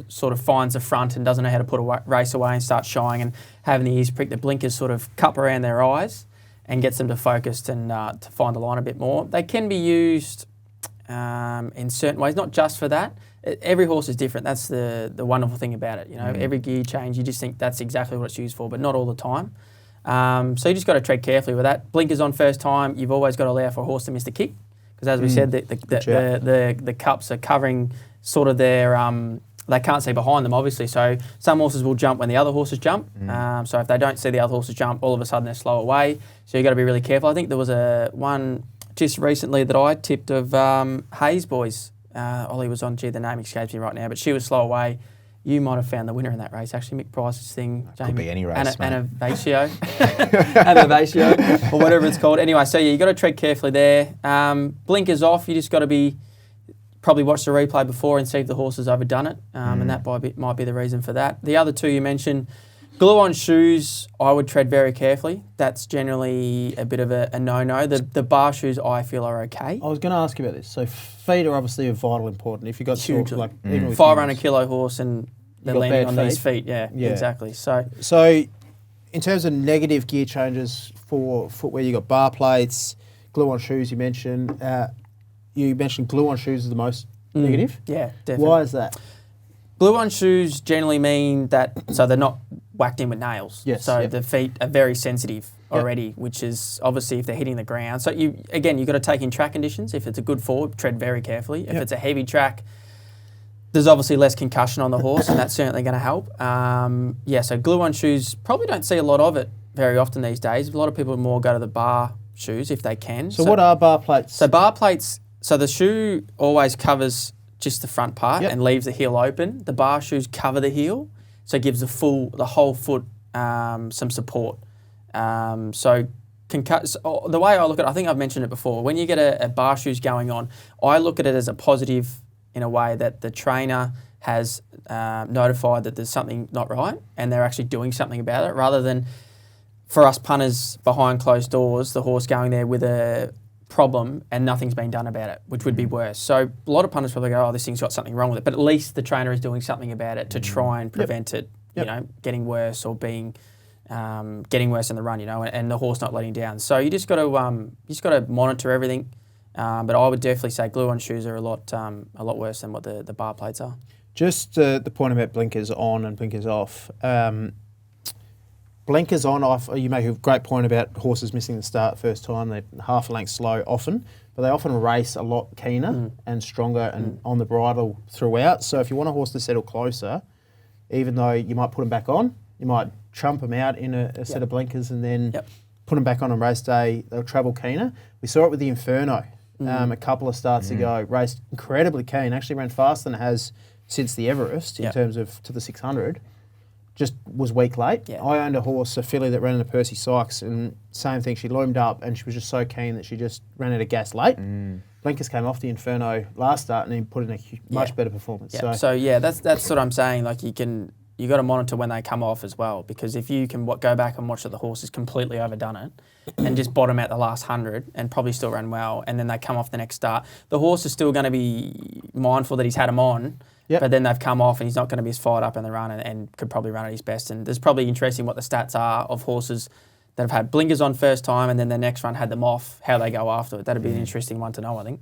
sort of finds the front and doesn't know how to put a race away and start shying and having the ears pricked. The blinkers sort of cup around their eyes and gets them to focus and to find the line a bit more. They can be used in certain ways, not just for that. Every horse is different. That's the wonderful thing about it. You know, every gear change, you just think that's exactly what it's used for, but not all the time. So you just got to tread carefully with that. Blinkers on first time, you've always got to allow for a horse to miss the kick, because as we said, the cups are covering sort of their they can't see behind them, obviously. So some horses will jump when the other horses jump. So if they don't see the other horses jump, all of a sudden they're slow away. So you've got to be really careful. I think there was one just recently that I tipped of Hayes boys. Ollie was on, the name escapes me right now, but she was slow away. You might have found the winner in that race, actually. Mick Price's thing. Could be any race, mate. 𝗵𝗵𝗂𝗶𝗵, or whatever it's called. Anyway, so yeah, you got to tread carefully there. Blinkers off, you just got to probably watch the replay before and see if the horse has overdone it, and that might be the reason for that. The other two you mentioned, glue-on shoes, I would tread very carefully. That's generally a bit of a no-no. The bar shoes, I feel, are okay. I was going to ask you about this. So feet are obviously vital important. If you've got hugely, like 500 kilo horse and they're landing on these feet, yeah, exactly. So in terms of negative gear changes for footwear, you got bar plates, glue-on shoes. You mentioned glue-on shoes is the most negative. Yeah, definitely. Why is that? Glue-on shoes generally mean that so they're not whacked in with nails. Yes, so the feet are very sensitive already, which is obviously if they're hitting the ground. So you've got to take in track conditions. If it's a good forward, tread very carefully. If it's a heavy track, there's obviously less concussion on the horse, and that's certainly going to help. So glue-on shoes, probably don't see a lot of it very often these days. A lot of people more go to the bar shoes if they can. So what are bar plates? So bar plates, so the shoe always covers just the front part and leaves the heel open. The bar shoes cover the heel, so it gives the whole foot some support. The way I look at it, I think I've mentioned it before, when you get a bar shoes going on, I look at it as a positive in a way that the trainer has notified that there's something not right and they're actually doing something about it, rather than for us punters behind closed doors, the horse going there with a problem and nothing's been done about it, which would be worse. So a lot of punters probably go, oh, this thing's got something wrong with it, but at least the trainer is doing something about it to try and prevent it, getting worse or getting worse in the run, and the horse not letting down. So you just got to monitor everything. But I would definitely say glue-on shoes are a lot worse than what the bar plates are. Just the point about blinkers on and blinkers off. Blinkers on, off, you make a great point about horses missing the start first time. They're half a length slow often, but they often race a lot keener and stronger and on the bridle throughout. So if you want a horse to settle closer, even though you might put them back on, you might trump them out in a set of blinkers and then put them back on race day, they'll travel keener. We saw it with the 𝗵𝗺𝗺 a couple of starts ago, raced incredibly keen, actually ran faster than it has since the Everest in terms of to the 600. Just was weak late. Yeah. I owned a horse, a filly that ran in the 𝗵𝗺𝗺, and same thing. She loomed up and she was just so keen that she just ran out of gas late. Blinkers came off the 𝗵𝗺𝗺 last start and he put in a much better performance. Yeah. So that's what I'm saying. Like you got to monitor when they come off as well, because if you can go back and watch that the horse has completely overdone it and just bottom out the last 100 and probably still run well, and then they come off the next start, the horse is still going to be mindful that he's had him on. But then they've come off and he's not going to be as fired up in the run and could probably run at his best. And there's probably interesting what the stats are of horses that have had blinkers on first time and then their next run had them off, how they go after it. That'd be an interesting one to know, I think.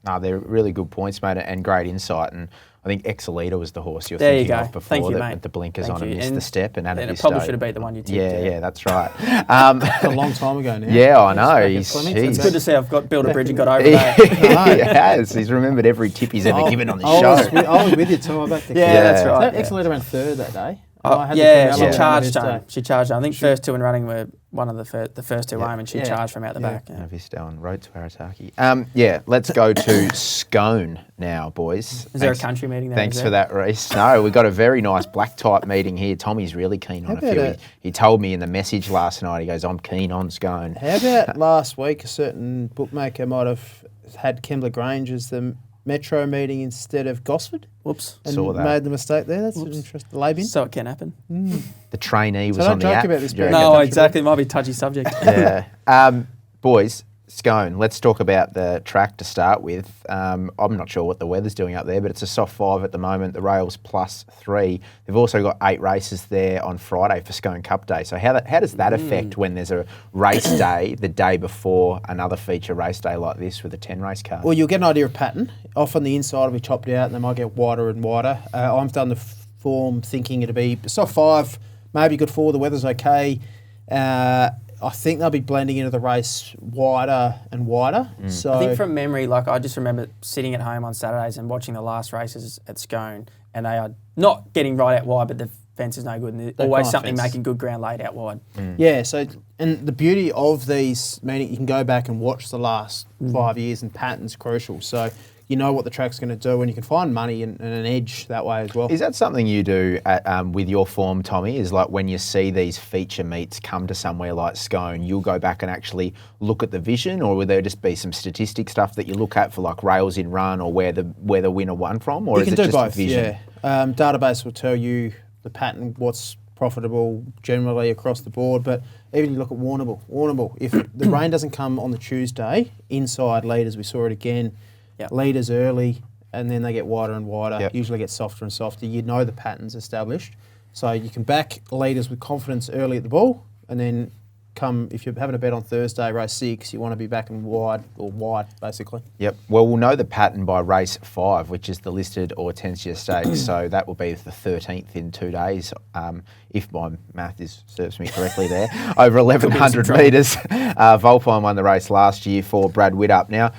No, they're really good points, mate, and great insight. And I think 𝗃𝗃𝗃 was the horse you were thinking of before with the blinkers on and missed the step. And it probably should have beat the one you tipped. Yeah, that's right. It's a long time ago now. Yeah, I know. It's good to see I've built a bridge and got over that. He has. He's remembered every tip he's ever given on the show. I was with you too. That's right. 𝗃𝗃𝗃𝗃 ran third that day. She charged home. She charged home. I think first two in running were one of the first two home, and she charged from out the back. 𝗃𝗃𝗃𝗃 and 𝗃𝗃𝗃𝗃. Let's go to Scone now, boys. Is there a country meeting there? Thanks for that, Reece. No, we've got a very nice black type meeting here. Tommy's really keen on a few. He told me in the message last night, he goes, I'm keen on Scone. How about last week, a certain bookmaker might have had Kembla Grange as the Metro meeting instead of Gosford? Whoops. And made the mistake there. That's an interesting lay-in. So it can happen. The trainee was on the app. About this no, exactly. It might be a touchy subject. Yeah. Boys, Scone, let's talk about the track to start with. I'm not sure what the weather's doing up there, but it's a soft 5 at the moment. The rail's +3. They've also got 8 races there on Friday for Scone Cup Day. So how does that affect when there's a race day the day before another feature race day like this with a 10-race card? Well, you'll get an idea of pattern. Often the inside will be chopped out and they might get wider and wider. I've done the form thinking it'll be soft 5, maybe good 4. The weather's okay. I think they'll be blending into the race wider and wider. So I think from memory, like I just remember sitting at home on Saturdays and watching the last races at Scone, and they are not getting right out wide, but the fence is no good, and there's always something making good ground laid out wide. Yeah, so, and the beauty of these, meaning you can go back and watch the last 5 years, and pattern's crucial. So you know what the track's going to do, and you can find money and an edge that way as well. Is that something you do with your form, Tommy? Is like when you see these feature meets come to somewhere like Scone, you'll go back and actually look at the vision, or will there just be some statistic stuff that you look at for like rails in run or where the winner won from, or you is can it do just both, vision? Yeah. Database will tell you the pattern, what's profitable generally across the board, but even you look at 𝗴𝗺𝗹𝗆, if the rain doesn't come on the Tuesday, inside leaders, we saw it again, leaders early, and then they get wider and wider, usually get softer and softer. You know the pattern's established. So you can back leaders with confidence early at the ball, and then if you're having a bet on Thursday, race 6, you want to be backing wide, basically. Yep. Well, we'll know the pattern by race 5, which is the listed �활𝗃𝗃 Stakes. So that will be the 13th in 2 days, if my math serves me correctly there. Over 1,100 metres. 𝗃𝗏𝗋 won the race last year for Brad Widdop. Now,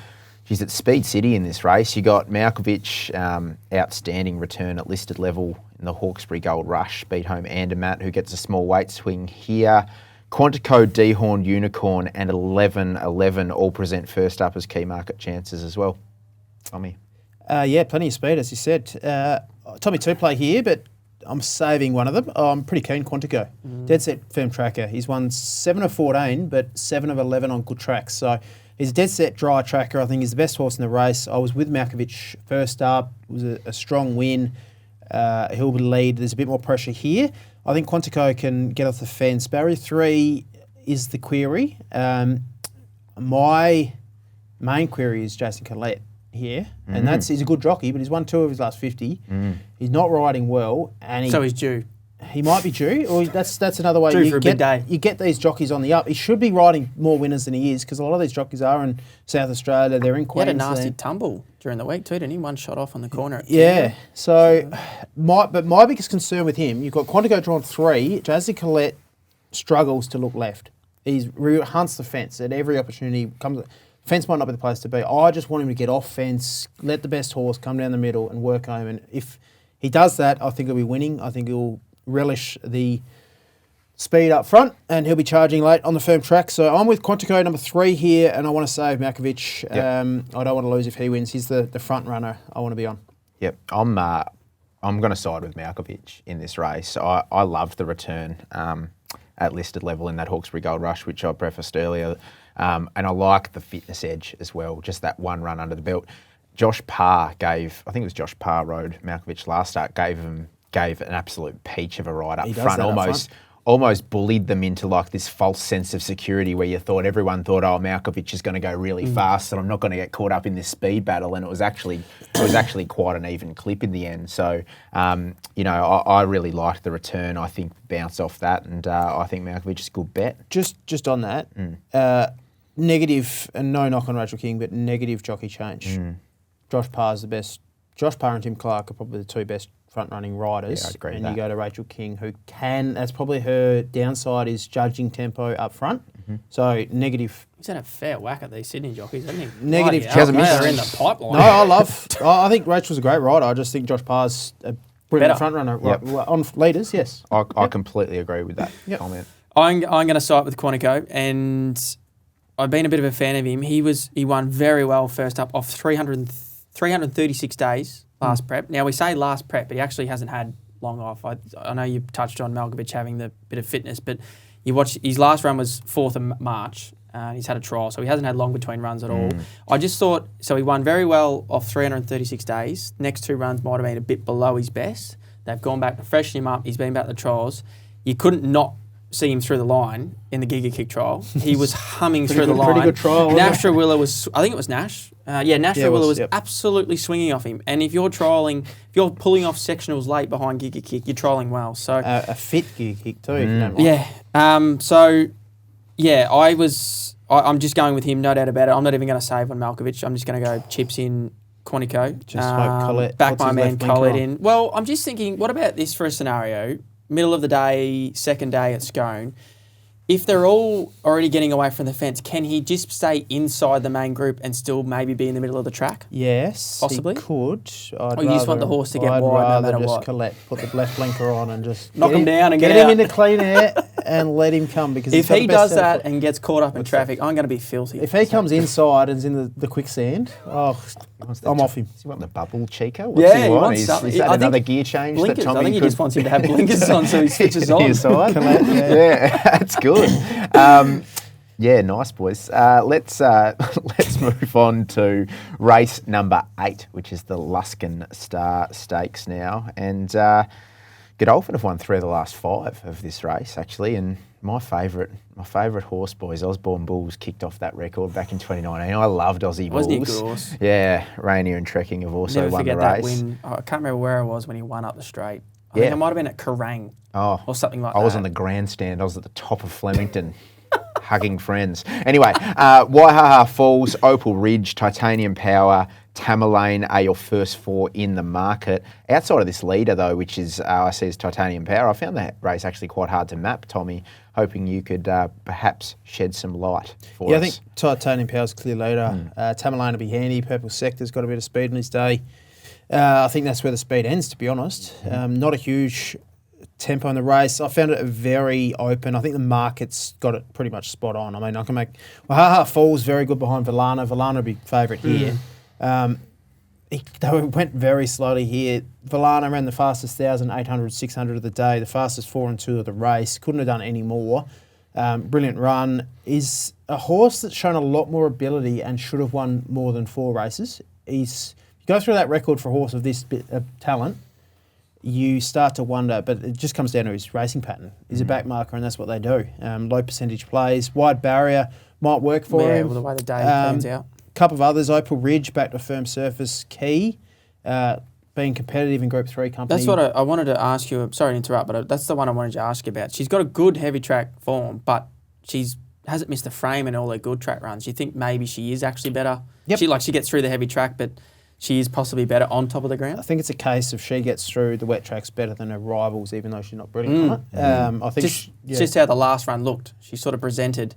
she's at Speed City in this race. You got 𝗃𝗃𝗃𝗃, outstanding return at listed level in the Hawkesbury Gold Rush. Beat home 𝗵𝗏𝗃, who gets a small weight swing here. Quantico, Dehorn, Unicorn, and 11-11 all present first up as key market chances as well. Tommy? Yeah, plenty of speed, as you said. Tommy 2 play here, but I'm saving one of them. I'm pretty keen, Quantico. Dead set firm tracker. He's won 7 of 14, but 7 of 11 on good tracks. So he's a dead set dry tracker. I think he's the best horse in the race. I was with 𝗃𝗃𝗃 first up. It was a strong win. He'll lead. There's a bit more pressure here. I think Quantico can get off the fence. Barrier 3 is the query. My main query is Jason Collette here, and he's a good jockey, but he's won 2 of his last 50. He's not riding well, and so he's due. He might be due, or that's another way. Due for a big day. You get these jockeys on the up. He should be riding more winners than he is, because a lot of these jockeys are in South Australia. They're in Queensland. He had a nasty tumble during the week too, didn't he? 1 shot off on the corner. Yeah. So, my biggest concern with him, you've got Quantico drawn 3. Jason Collette struggles to look left. He hunts the fence at every opportunity. Fence might not be the place to be. I just want him to get off fence, let the best horse come down the middle and work home. And if he does that, I think he'll be winning. I think he'll relish the speed up front, and he'll be charging late on the firm track. So I'm with Quantico number 3 here, and I want to save 𝗃𝗃𝗃. I don't want to lose if he wins. He's the front runner I want to be on. Yep, I'm going to side with 𝗃𝗃𝗃 in this race. I loved the return at listed level in that Hawkesbury Gold Rush, which I prefaced earlier, and I like the fitness edge as well. Just that one run under the belt. Josh Parr gave, I think it was Josh Parr rode 𝗃𝗃𝗃 last start, gave an absolute peach of a ride up front, almost bullied them into like this false sense of security where everyone thought, oh, 𝗃𝗃𝗃 is going to go really fast and I'm not going to get caught up in this speed battle, and it was actually quite an even clip in the end. So I really liked the return. I think bounce off that, and I think 𝗃𝗃𝗃 is a good bet. Just on that, negative, and no knock on Rachel King, but negative jockey change. Josh Parr's the best. Josh Parr and Tim Clark are probably the 2 best front-running riders. Yeah, I agree with and that. You go to Rachel King, who that's probably her downside, is judging tempo up front. So negative. He's had a fair whack at these Sydney jockeys, hasn't he? Negative. She hasn't missed. They're in the pipeline. No, I think Rachel's a great rider. I just think Josh Parr's a brilliant front-runner. Yep. On leaders, yes. I completely agree with that comment. I'm going to side with Quantico, and I've been a bit of a fan of him. He won very well first up off 336 days last prep. Now, we say last prep, but he actually hasn't had long off. I know you touched on 𝗃𝗃𝗃 having the bit of fitness, but you watch his last run was 4th of March. He's had a trial, so he hasn't had long between runs at all. I just thought, so he won very well off 336 days. Next 2 runs might have been a bit below his best. They've gone back to freshen him up. He's been back to the trials. You couldn't not see him through the line in the 𝗃𝗃𝗃 trial. He was humming through the line. Pretty good trial. 𝗃𝗃𝗃𝗃 was, I think it was Nash. 𝗃𝗃𝗃𝗃 was yep. absolutely swinging off him. And if you're trialling, if you're pulling off sectionals late behind 𝗃𝗃𝗃, you're trialling well. So a fit 𝗃𝗃𝗃 too. If you don't mind. I'm just going with him, no doubt about it. I'm not even going to save on 𝗃𝗃𝗃. I'm just going to go chips in 𝗃𝗃𝗃. Just hope Collette back puts my his man left blinker Collette on. in. Well, I'm just thinking, what about this for a scenario? Middle of the day, second day at Scone. If they're all already getting away from the fence, can he just stay inside the main group and still maybe be in the middle of the track? Yes, Possibly? he could. Or you just want the horse to get wide no matter what? Collette, put the left blinker on and just Knock him down and get get him out. into clean air and let him come. Because If he does that and gets caught up in traffic, I'm going to be filthy. if he comes inside and is in the quicksand, I'm off him. Does he want the bubble Chico? What's he want? wants something. Is that I think another gear change blinkers. that Tommy I think he could... just wants him to have blinkers on so he switches on. Side? Collette, Yeah, that's good. Yeah, nice, boys. Let's move on to race number 8, which is the Luskin Star Stakes now. And Godolphin have won 3 of the last 5 of this race, actually. And my favourite horse, boys, Osborne Bulls, kicked off that record back in 2019. I loved Aussie Bulls. Wasn't he a good horse? Yeah, Rainier and Trekking have also Never won the forget race. that win. I can't remember where I was when he won up the straight. I think I might have been at Kerrang or something like that. I was on the grandstand. I was at the top of Flemington. Hugging friends. Anyway, 𝗃𝗃𝗃 Falls, Opal Ridge, Titanium Power, Tamerlane are your first 4 in the market. Outside of this leader, though, which is I see as Titanium Power, I found that race actually quite hard to map, Tommy, hoping you could perhaps shed some light for us. Yeah, I think Titanium Power's clear leader. Tamerlane will be handy. Purple Sector's got a bit of speed in his day. I think that's where the speed ends, to be honest. Not a huge tempo in the race. I found it very open. I think the market's got it pretty much spot on. I mean, I can make... 𝗃𝗃𝗃 Falls very good behind 𝗃𝗏𝗏. 𝗃𝗏𝗏 would be favourite here. They went very slowly here. 𝗃𝗏𝗏 ran the fastest 1,800, 600 of the day, the fastest 4 and 2 of the race. Couldn't have done any more. Brilliant run. Is a horse that's shown a lot more ability and should have won more than 4 races. You go through that record for a horse of this bit of talent, you start to wonder, but it just comes down to his racing pattern. He's a back marker, and that's what they do. Low percentage plays, wide barrier might work for him. Yeah, well, the way the day plans out. Couple of others, Opal Ridge back to firm surface, key, being competitive in Group 3 company. That's what I wanted to ask you. Sorry to interrupt, but that's the one I wanted to ask you about. She's got a good heavy track form, but she's hasn't missed the frame in all her good track runs. You think maybe she is actually better? Yep. She gets through the heavy track, but she is possibly better on top of the ground? I think it's a case of she gets through the wet tracks better than her rivals, even though she's not brilliant on it. I think it's just how the last run looked. She sort of presented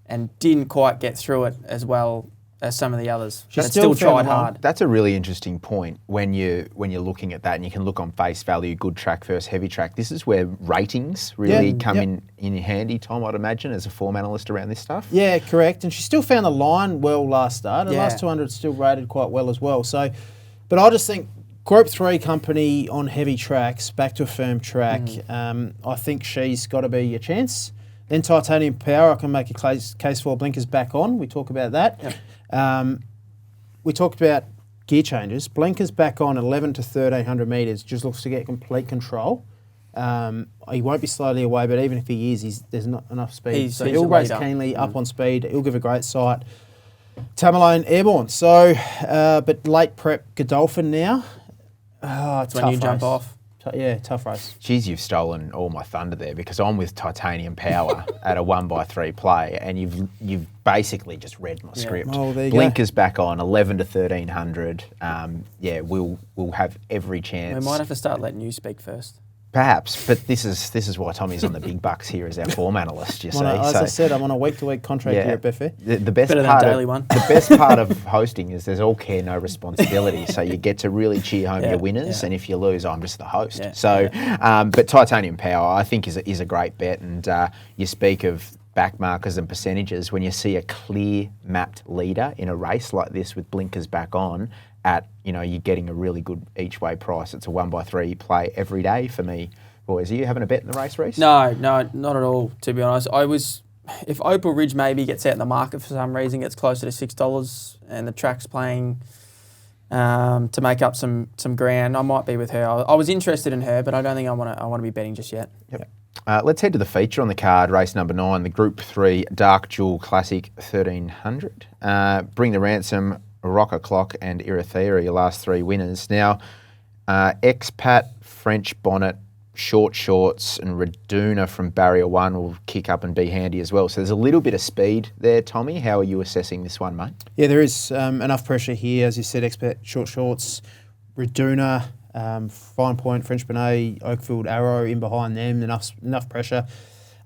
and didn't quite get through it as well as some of the others. She but still tried found hard. That's a really interesting point when you're looking at that, and you can look on face value, good track versus heavy track. This is where ratings really come in handy, Tom, I'd imagine, as a form analyst around this stuff. Yeah, correct. And she still found the line well last start. The Yeah. last 200 still rated quite well as well. So, but I just think Group 3 company on heavy tracks, back to a firm track, I think she's got to be a chance. Then Titanium Power, I can make a case for blinkers back on. We talk about that. Yep. We talked about gear changes. Blinkers back on 11 to 1,300 metres, just looks to get complete control. He won't be slowly away, but even if he is, there's not enough speed. So he'll race keenly, up on speed. He'll give a great sight. Tamerlane airborne. So, but late prep Godolphin now. It's when you jump off. Tough race. Geez, you've stolen all my thunder there, because I'm with Titanium Power at a 1x3 play, and you've basically just read my script. Oh, there you Blinkers back on 11 to 1,300. We'll have every chance. We might have to start letting you speak first. Perhaps, but this is why Tommy's on the big bucks here as our form analyst. You see, As I said, I'm on a week-to-week contract here at Betfair. The best Better than part daily one. The best part of hosting is there's all care, no responsibility. So you get to really cheer home your winners, and if you lose, I'm just the host. But Titanium Power, I think, is a great bet. And you speak of back markers and percentages. When you see a clear mapped leader in a race like this with blinkers back on, you're getting a really good each way price. It's a 1x3 play every day for me, boys. Are you having a bet in the race, Reece? No, not at all, to be honest. If Opal Ridge maybe gets out in the market for some reason, gets closer to $6 and the track's playing to make up some ground, I might be with her. I was interested in her, but I don't think I want to be betting just yet. Yep. Let's head to the feature on the card, race number 9, the Group 3 Dark Jewel Classic 1300. Bring the Ransom, Rocker Clock and 𝗃𝗏𝗃𝗃, your last 3 winners. Now, Expat, French Bonnet, Short Shorts and Raduna from Barrier 1 will kick up and be handy as well. So there's a little bit of speed there, Tommy. How are you assessing this one, mate? Yeah, there is enough pressure here. As you said, Expat, Short Shorts, Raduna, Fine Point, French Bonnet, Oakfield Arrow in behind them, enough pressure.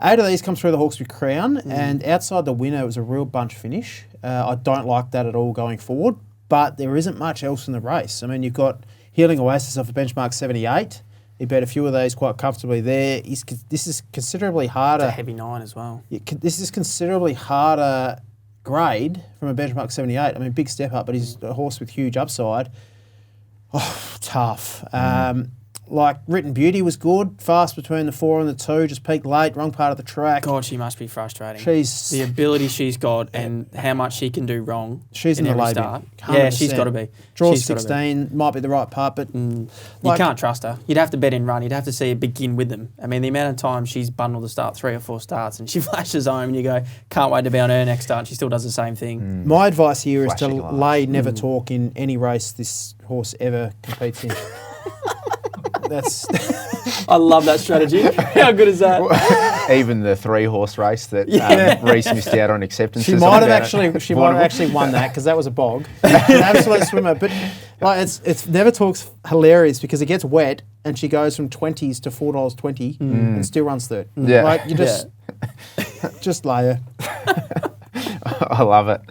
8 of these come through the Hawkesbury Crown, and outside the winner, it was a real bunch finish. I don't like that at all going forward, but there isn't much else in the race. I mean, you've got Healing Oasis off a benchmark 78. He bet a few of these quite comfortably there. This is considerably harder. It's a heavy 9 as well. This is considerably harder grade from a benchmark 78. I mean, big step up, but he's a horse with huge upside. Oh, tough. Like Written Beauty was good, fast between the 4 and the 2, just peaked late, wrong part of the track. God, she must be frustrating. She's the ability she's got and how much she can do wrong. She's in the every lay start. bin. Yeah, she's got to be. Draw She's gotta 16 might be the right part, but you can't trust her. You'd have to bet in run. You'd have to see her begin with them. I mean, the amount of time she's bundled to start 3 or 4 starts and she flashes home and you go, can't wait to be on her next start. She still does the same thing. My advice here is to Flashing lights. lay never talk in any race this horse ever competes in. That's I love that strategy. How good is that? Even the 3-horse race that Reece missed out on acceptance. She might have actually won that because that was a bog. An absolute swimmer. But like it's never talks hilarious because it gets wet and she goes from 20s to $4.20 and still runs third. Yeah. Like you just lay her. I love it.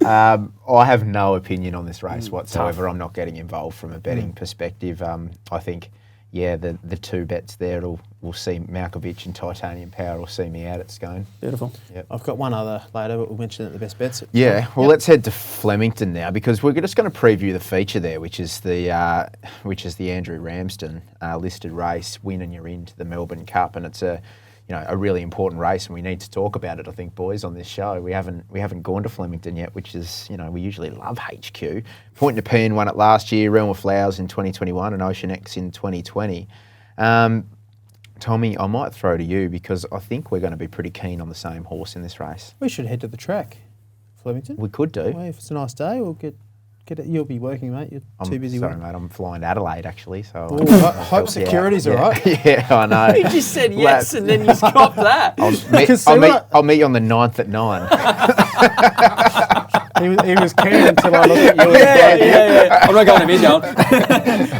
I have no opinion on this race whatsoever. I'm not getting involved from a betting perspective. I think, the 2 bets there will see 𝗃𝗃𝗃𝗃 and 𝗃𝗏𝗃𝗃 will see me out at Scone. Beautiful. Yep. I've got one other later, but we'll mention it at the best bets. Yeah, well, let's head to Flemington now because we're just going to preview the feature there, which is the Andrew Ramsden listed race, win and you're into the Melbourne Cup, and it's a really important race, and we need to talk about it, I think, boys, on this show. We haven't gone to Flemington yet, which is, we usually love HQ. Point Nepean won it last year, Realm of Flowers in 2021, and Ocean X in 2020. Tommy, I might throw to you because I think we're going to be pretty keen on the same horse in this race. We should head to the track, Flemington. We could do. Well, if it's a nice day, we'll get it. You'll be working, mate. You're too busy Sorry, working. mate. I'm flying to Adelaide, actually. So hope security's all right. Yeah, I know. You just said yes and then you stopped that. I'll meet you on the 9th at 9. He was keen until I looked at you. Yeah. I'm not going to be going.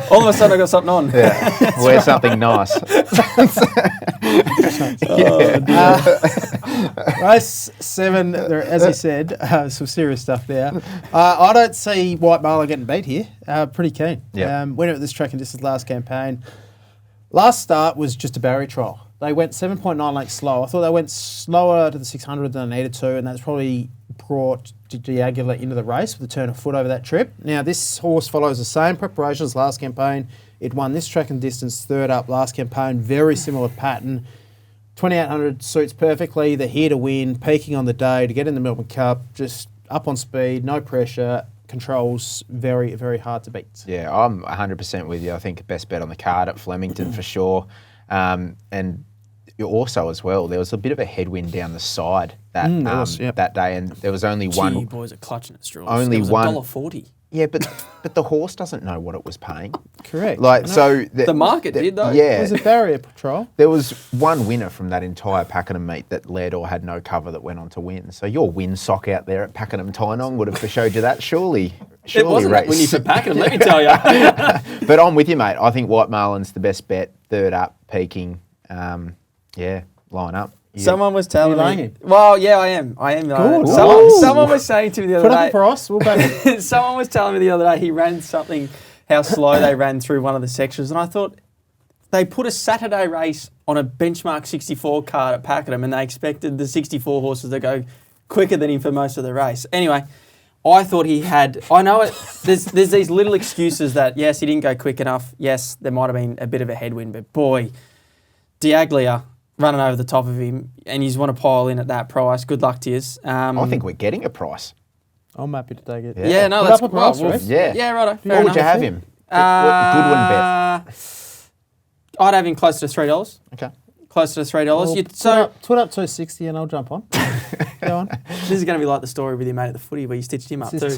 All of a sudden I got something on. Yeah. Wear something nice. Race 7, as you said, some serious stuff there. I don't see 𝗏𝗏𝗃𝗃𝗃 getting beat here. Pretty keen. Yeah. Winner at this track and distance last campaign. Last start was just a barrier trial. They went 7.9 lengths slow. I thought they went slower to the 600 than they needed to, and that's probably brought 𝗃𝗏𝗃𝗃 into the race with a turn of foot over that trip. Now, this horse follows the same preparation as last campaign. It won this track and distance 3rd up last campaign. Very similar pattern. 2800 suits perfectly. They're here to win, peaking on the day to get in the Melbourne Cup. Just up on speed, no pressure. Controls very, very hard to beat. Yeah, I'm 100% with you. I think best bet on the card at Flemington for sure. And also as well, there was a bit of a headwind down the side that day, and there was only one. You boys are clutching at straws. Only it was one. $1.40. Yeah, but the horse doesn't know what it was paying. Correct. The market did though. Yeah, It was a barrier patrol. There was one winner from that entire Pakenham meet that led or had no cover that went on to win. So your win sock out there at Pakenham Tynong would have showed you that, surely. It wasn't that winning for Pakenham, let me tell you. But I'm with you, mate. I think @𝗏𝗏𝗃𝗃's the best bet. 3rd up, peaking. Line up. Someone was telling laying me. it? Well, yeah, I am. Good. Someone was saying to me the other Put day. up a price. We'll back it. Someone was telling me the other day he ran something, how slow they ran through one of the sections, and I thought they put a Saturday race on a benchmark 64 card at Pakenham, and they expected the 64 horses to go quicker than him for most of the race. Anyway, I thought he had. I know it. There's these little excuses that yes, he didn't go quick enough. Yes, there might have been a bit of a headwind, but boy, 𝗃𝗏𝗃𝗃 running over the top of him, and you just want to pile in at that price. Good luck to you. I think we're getting a price. I'm happy to take it. Yeah, no, Put that's up a price, Reece. Yeah, righto. What would you have him? What Goodwin bet? I'd have him close to $3. Okay. Closer to $3. Well, put up 260 and I'll jump on. Go on. This is going to be like the story with your mate at the footy where you stitched him up too.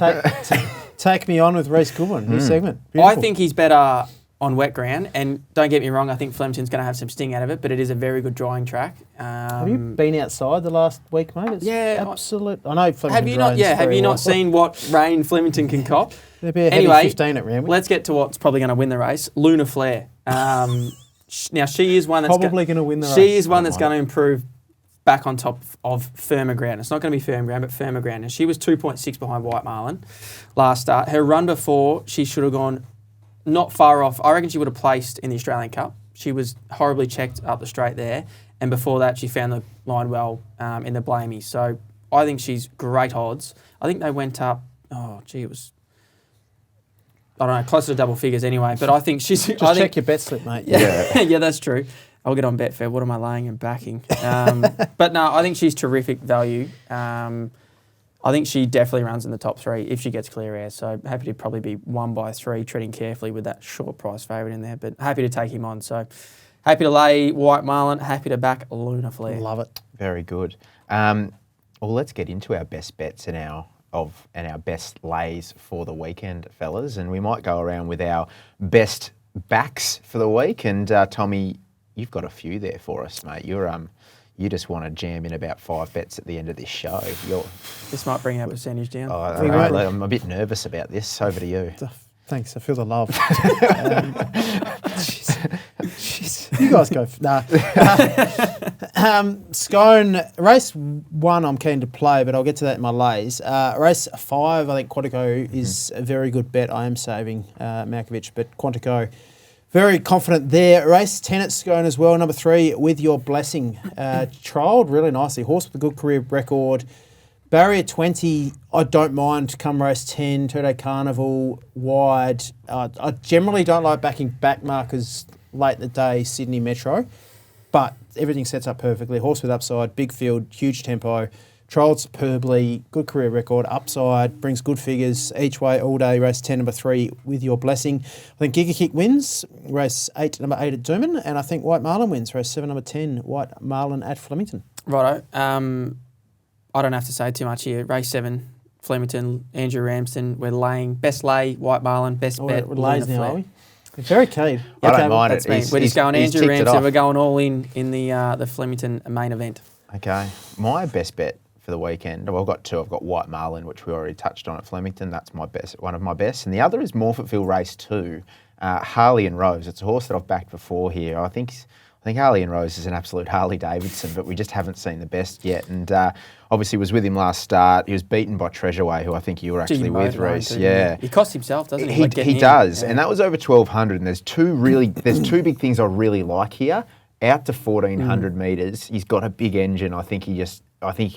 Take me on with Reece Goodwin, new segment. I think he's better on wet ground, and don't get me wrong, I think Flemington's going to have some sting out of it, but it is a very good drying track. Have you been outside the last week, mate? It's absolute. I know Flemington. Have you not? Yeah, have you not seen what rain Flemington can cop? There'll be a heavy 15 at Randwick. Let's get to what's probably going to win the race. 𝗀𝗵𝗆. Now she is one that's probably going to win the race. She is one that's going to improve back on top of firmer ground. It's not going to be firm ground, but firmer ground. And she was 2.6 behind 𝗵𝗺𝗀 last start. Her run before, she should have gone not far off. I reckon she would have placed in the Australian Cup. She was horribly checked up the straight there. And before that, she found the line well in the 𝗴𝗵𝗍. So I think she's great odds. I think they went up, it was, I don't know, closer to double figures anyway. But I think she's... check your bet slip, mate. Yeah, yeah, that's true. I'll get on Betfair. What am I laying and backing? But no, I think she's terrific value. I think she definitely runs in the top 3 if she gets clear air. So happy to probably be 1 by 3, treading carefully with that short price favourite in there. But happy to take him on. So happy to lay 𝗵𝗺𝗀, happy to back 𝗀𝗵𝗆. Love it. Very good. Well, let's get into our best bets and our best lays for the weekend, fellas. And we might go around with our best backs for the week. And Tommy, you've got a few there for us, mate. You just want to jam in about 5 bets at the end of this show. This might bring our percentage down. I'm a bit nervous about this. Over to you. Thanks, I feel the love. You guys go. Scone, race 1 I'm keen to play, but I'll get to that in my lays. Race 5, I think 𝘃𝗃𝗃 is a very good bet. I am saving 𝗃𝗃𝗃, but 𝘃𝗃𝗃, very confident there. Race 10 at Scone as well, number 3, With Your Blessing. Trialled really nicely. Horse with a good career record. Barrier 20, I don't mind come race 10, 2-day carnival, wide. I generally don't like backing back markers late in the day, Sydney Metro, but everything sets up perfectly. Horse with upside, big field, huge tempo, trialled superbly, good career record, upside, brings good figures each way all day. Race 10, number 3, With Your Blessing. I think 𝗃𝗃𝗃 wins, race 8, number 8 at Doomben, and I think 𝗃𝗺𝗀 wins, race 7, number 10, 𝗃𝗺𝗀 at Flemington. Righto. I don't have to say too much here. Race 7, Flemington, Andrew Ramsden. We're laying best lay, 𝗃𝗺𝗀, best bet. We're lays now, are we? Very keen. I don't mind that's it. Me. We're just going Andrew Ramsden. We're going all in the Flemington main event. Okay. My best bet for the weekend, well, I've got 2. I've got 𝗃𝗺𝗀, which we already touched on at Flemington. That's my best, one of my best. And the other is Morphettville race 2, Harley and Rose. It's a horse that I've backed before here. I think Harley and Rose is an absolute Harley Davidson, but we just haven't seen the best yet. And obviously was with him last start. He was beaten by 𝘃𝗃𝗃, who I think you were actually with, Reece. Yeah, he cost himself, doesn't he? He does, and that was over 1,200. And there's two big things I really like here. Out to 1,400 metres, he's got a big engine. I think he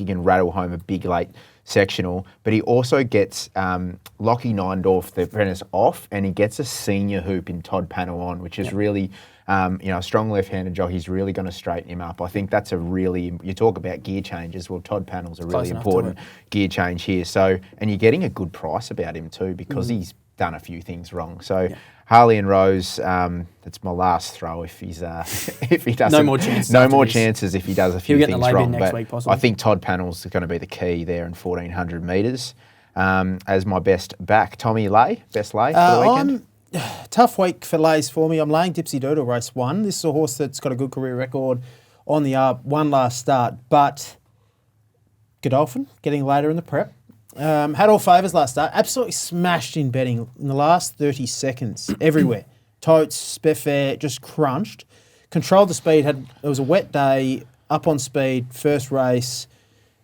can rattle home a big late sectional, but he also gets Lockie Neindorf, the apprentice, off, and he gets a senior hoop in 𝗃𝗃𝗃 on, which is really, a strong left-handed jockey's really going to straighten him up. I think that's you talk about gear changes, well, 𝗃𝗃𝗃's a really important gear change here. So, and you're getting a good price about him too, because he's done a few things wrong. So Harley and Rose, that's my last throw if he doesn't. No more chances. No more chances if he does a few things wrong. Next week, possibly. I think 𝗃𝗃𝗃's going to be the key there in 1,400 metres. As my best back, Tommy, best lay for the weekend? Tough week for lays for me. I'm laying 𝗃𝗃𝗃 race 1. This is a horse that's got a good career record on the up, one last start, but Godolphin getting later in the prep. Had all favours last start. Absolutely smashed in betting in the last 30 seconds everywhere. Totes, Betfair, just crunched. Controlled the speed. It was a wet day, up on speed, first race.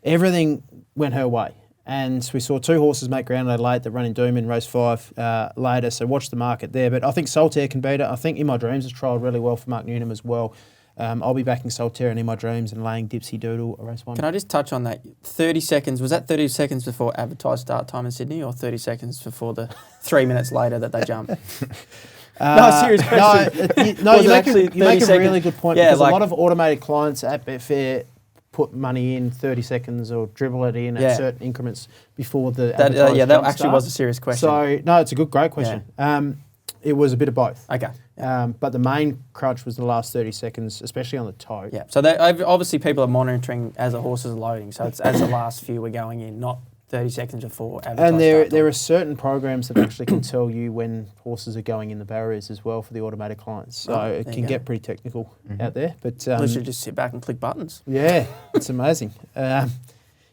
Everything went her way. And we saw 2 horses make ground late that run in Doomben, race 5 later. So watch the market there. But I think Solitaire can beat it. I think In My Dreams has trialled really well for Mark Newnham as well. I'll be backing Solitaire and In My Dreams and laying 𝗃𝗃𝗃 race 1. Can I just touch on that? 30 seconds, was that 30 seconds before advertised start time in Sydney, or 30 seconds before the 3 minutes later that they jump? No, serious question. You make a really good point, because a lot of automated clients at Betfair put money in 30 seconds or dribble it in at certain increments before the that actually was a serious question. So, no, it's a great question. It was a bit of both. Okay. But the main crunch was the last 30 seconds, especially on the toe. Yeah. So obviously people are monitoring as the horses are loading. So it's as the last few were going in, not 30 seconds before advertised. And there are certain programs that actually can tell you when horses are going in the barriers as well for the automated clients. So it can get pretty technical out there. But you should just sit back and click buttons. Yeah, it's amazing.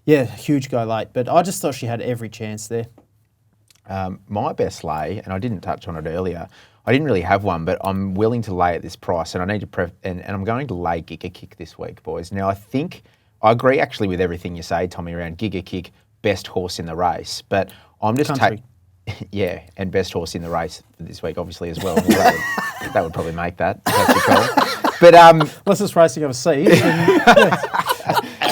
Huge go late. But I just thought she had every chance there. My best lay, and I didn't touch on it earlier, I didn't really have one, but I'm willing to lay at this price, and I need to and I'm going to lay 𝗃𝗃 this week, boys. Now, I agree actually with everything you say, Tommy, around 𝗃𝗃, best horse in the race, but I'm just and best horse in the race for this week, obviously, as well. That would probably make that. But unless it's racing overseas.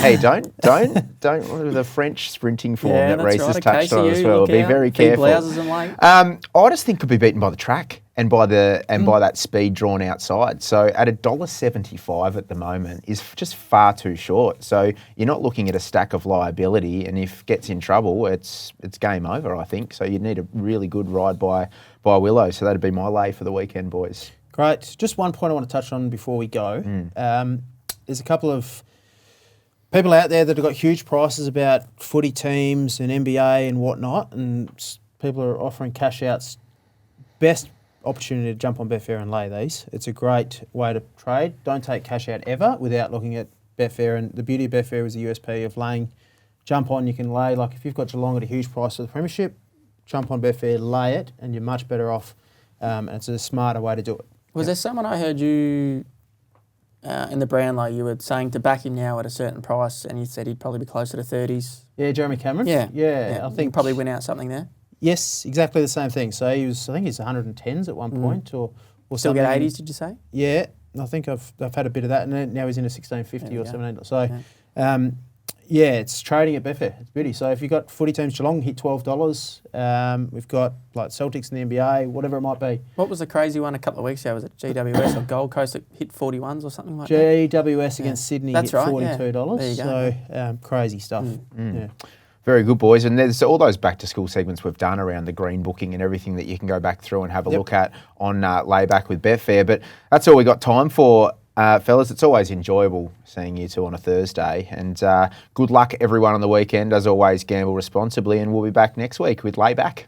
Hey, don't the French sprinting form that Reece has touched on as well. Be very careful. I just think could be beaten by the track and by that speed drawn outside. So at $1.75 at the moment is just far too short. So you're not looking at a stack of liability, and if gets in trouble, it's game over, I think. So you'd need a really good ride by Willow. So that'd be my lay for the weekend, boys. Great. Just one point I want to touch on before we go. There's a couple of people out there that have got huge prices about footy teams and NBA and whatnot, and people are offering cash outs. Best opportunity to jump on Betfair and lay these. It's a great way to trade. Don't take cash out ever without looking at Betfair, and the beauty of Betfair is the USP of laying. Jump on, you can lay. Like if you've got Geelong at a huge price for the premiership, jump on Betfair, lay it, and you're much better off. And it's a smarter way to do it. Was there someone I heard you in the Brownlow, you were saying to back him now at a certain price, and you said he'd probably be closer to 30s? Yeah, Jeremy Cameron? Yeah. I think he'd probably win out something there. Yes, exactly the same thing. So I think he's 110s at one point, or still something. Get 80s, did you say? Yeah, I think I've had a bit of that, and then now he's in a 1650 or 17. So, it's trading at Betfair. It's beauty. So if you've got footy teams, Geelong hit $12. We've got like Celtics in the NBA, whatever it might be. What was the crazy one a couple of weeks ago? Was it GWS or Gold Coast that hit 41s or something like that? GWS against Sydney hit $42. There you go. So crazy stuff. Yeah. Very good, boys. And there's all those back-to-school segments we've done around the green booking and everything that you can go back through and have a look at on layback with Betfair. But that's all we got time for, fellas. It's always enjoyable seeing you two on a Thursday. And good luck, everyone, on the weekend. As always, gamble responsibly. And we'll be back next week with Layback.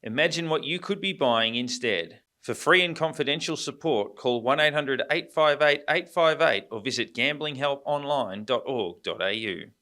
Imagine what you could be buying instead. For free and confidential support, call 1-800-858-858 or visit gamblinghelponline.org.au.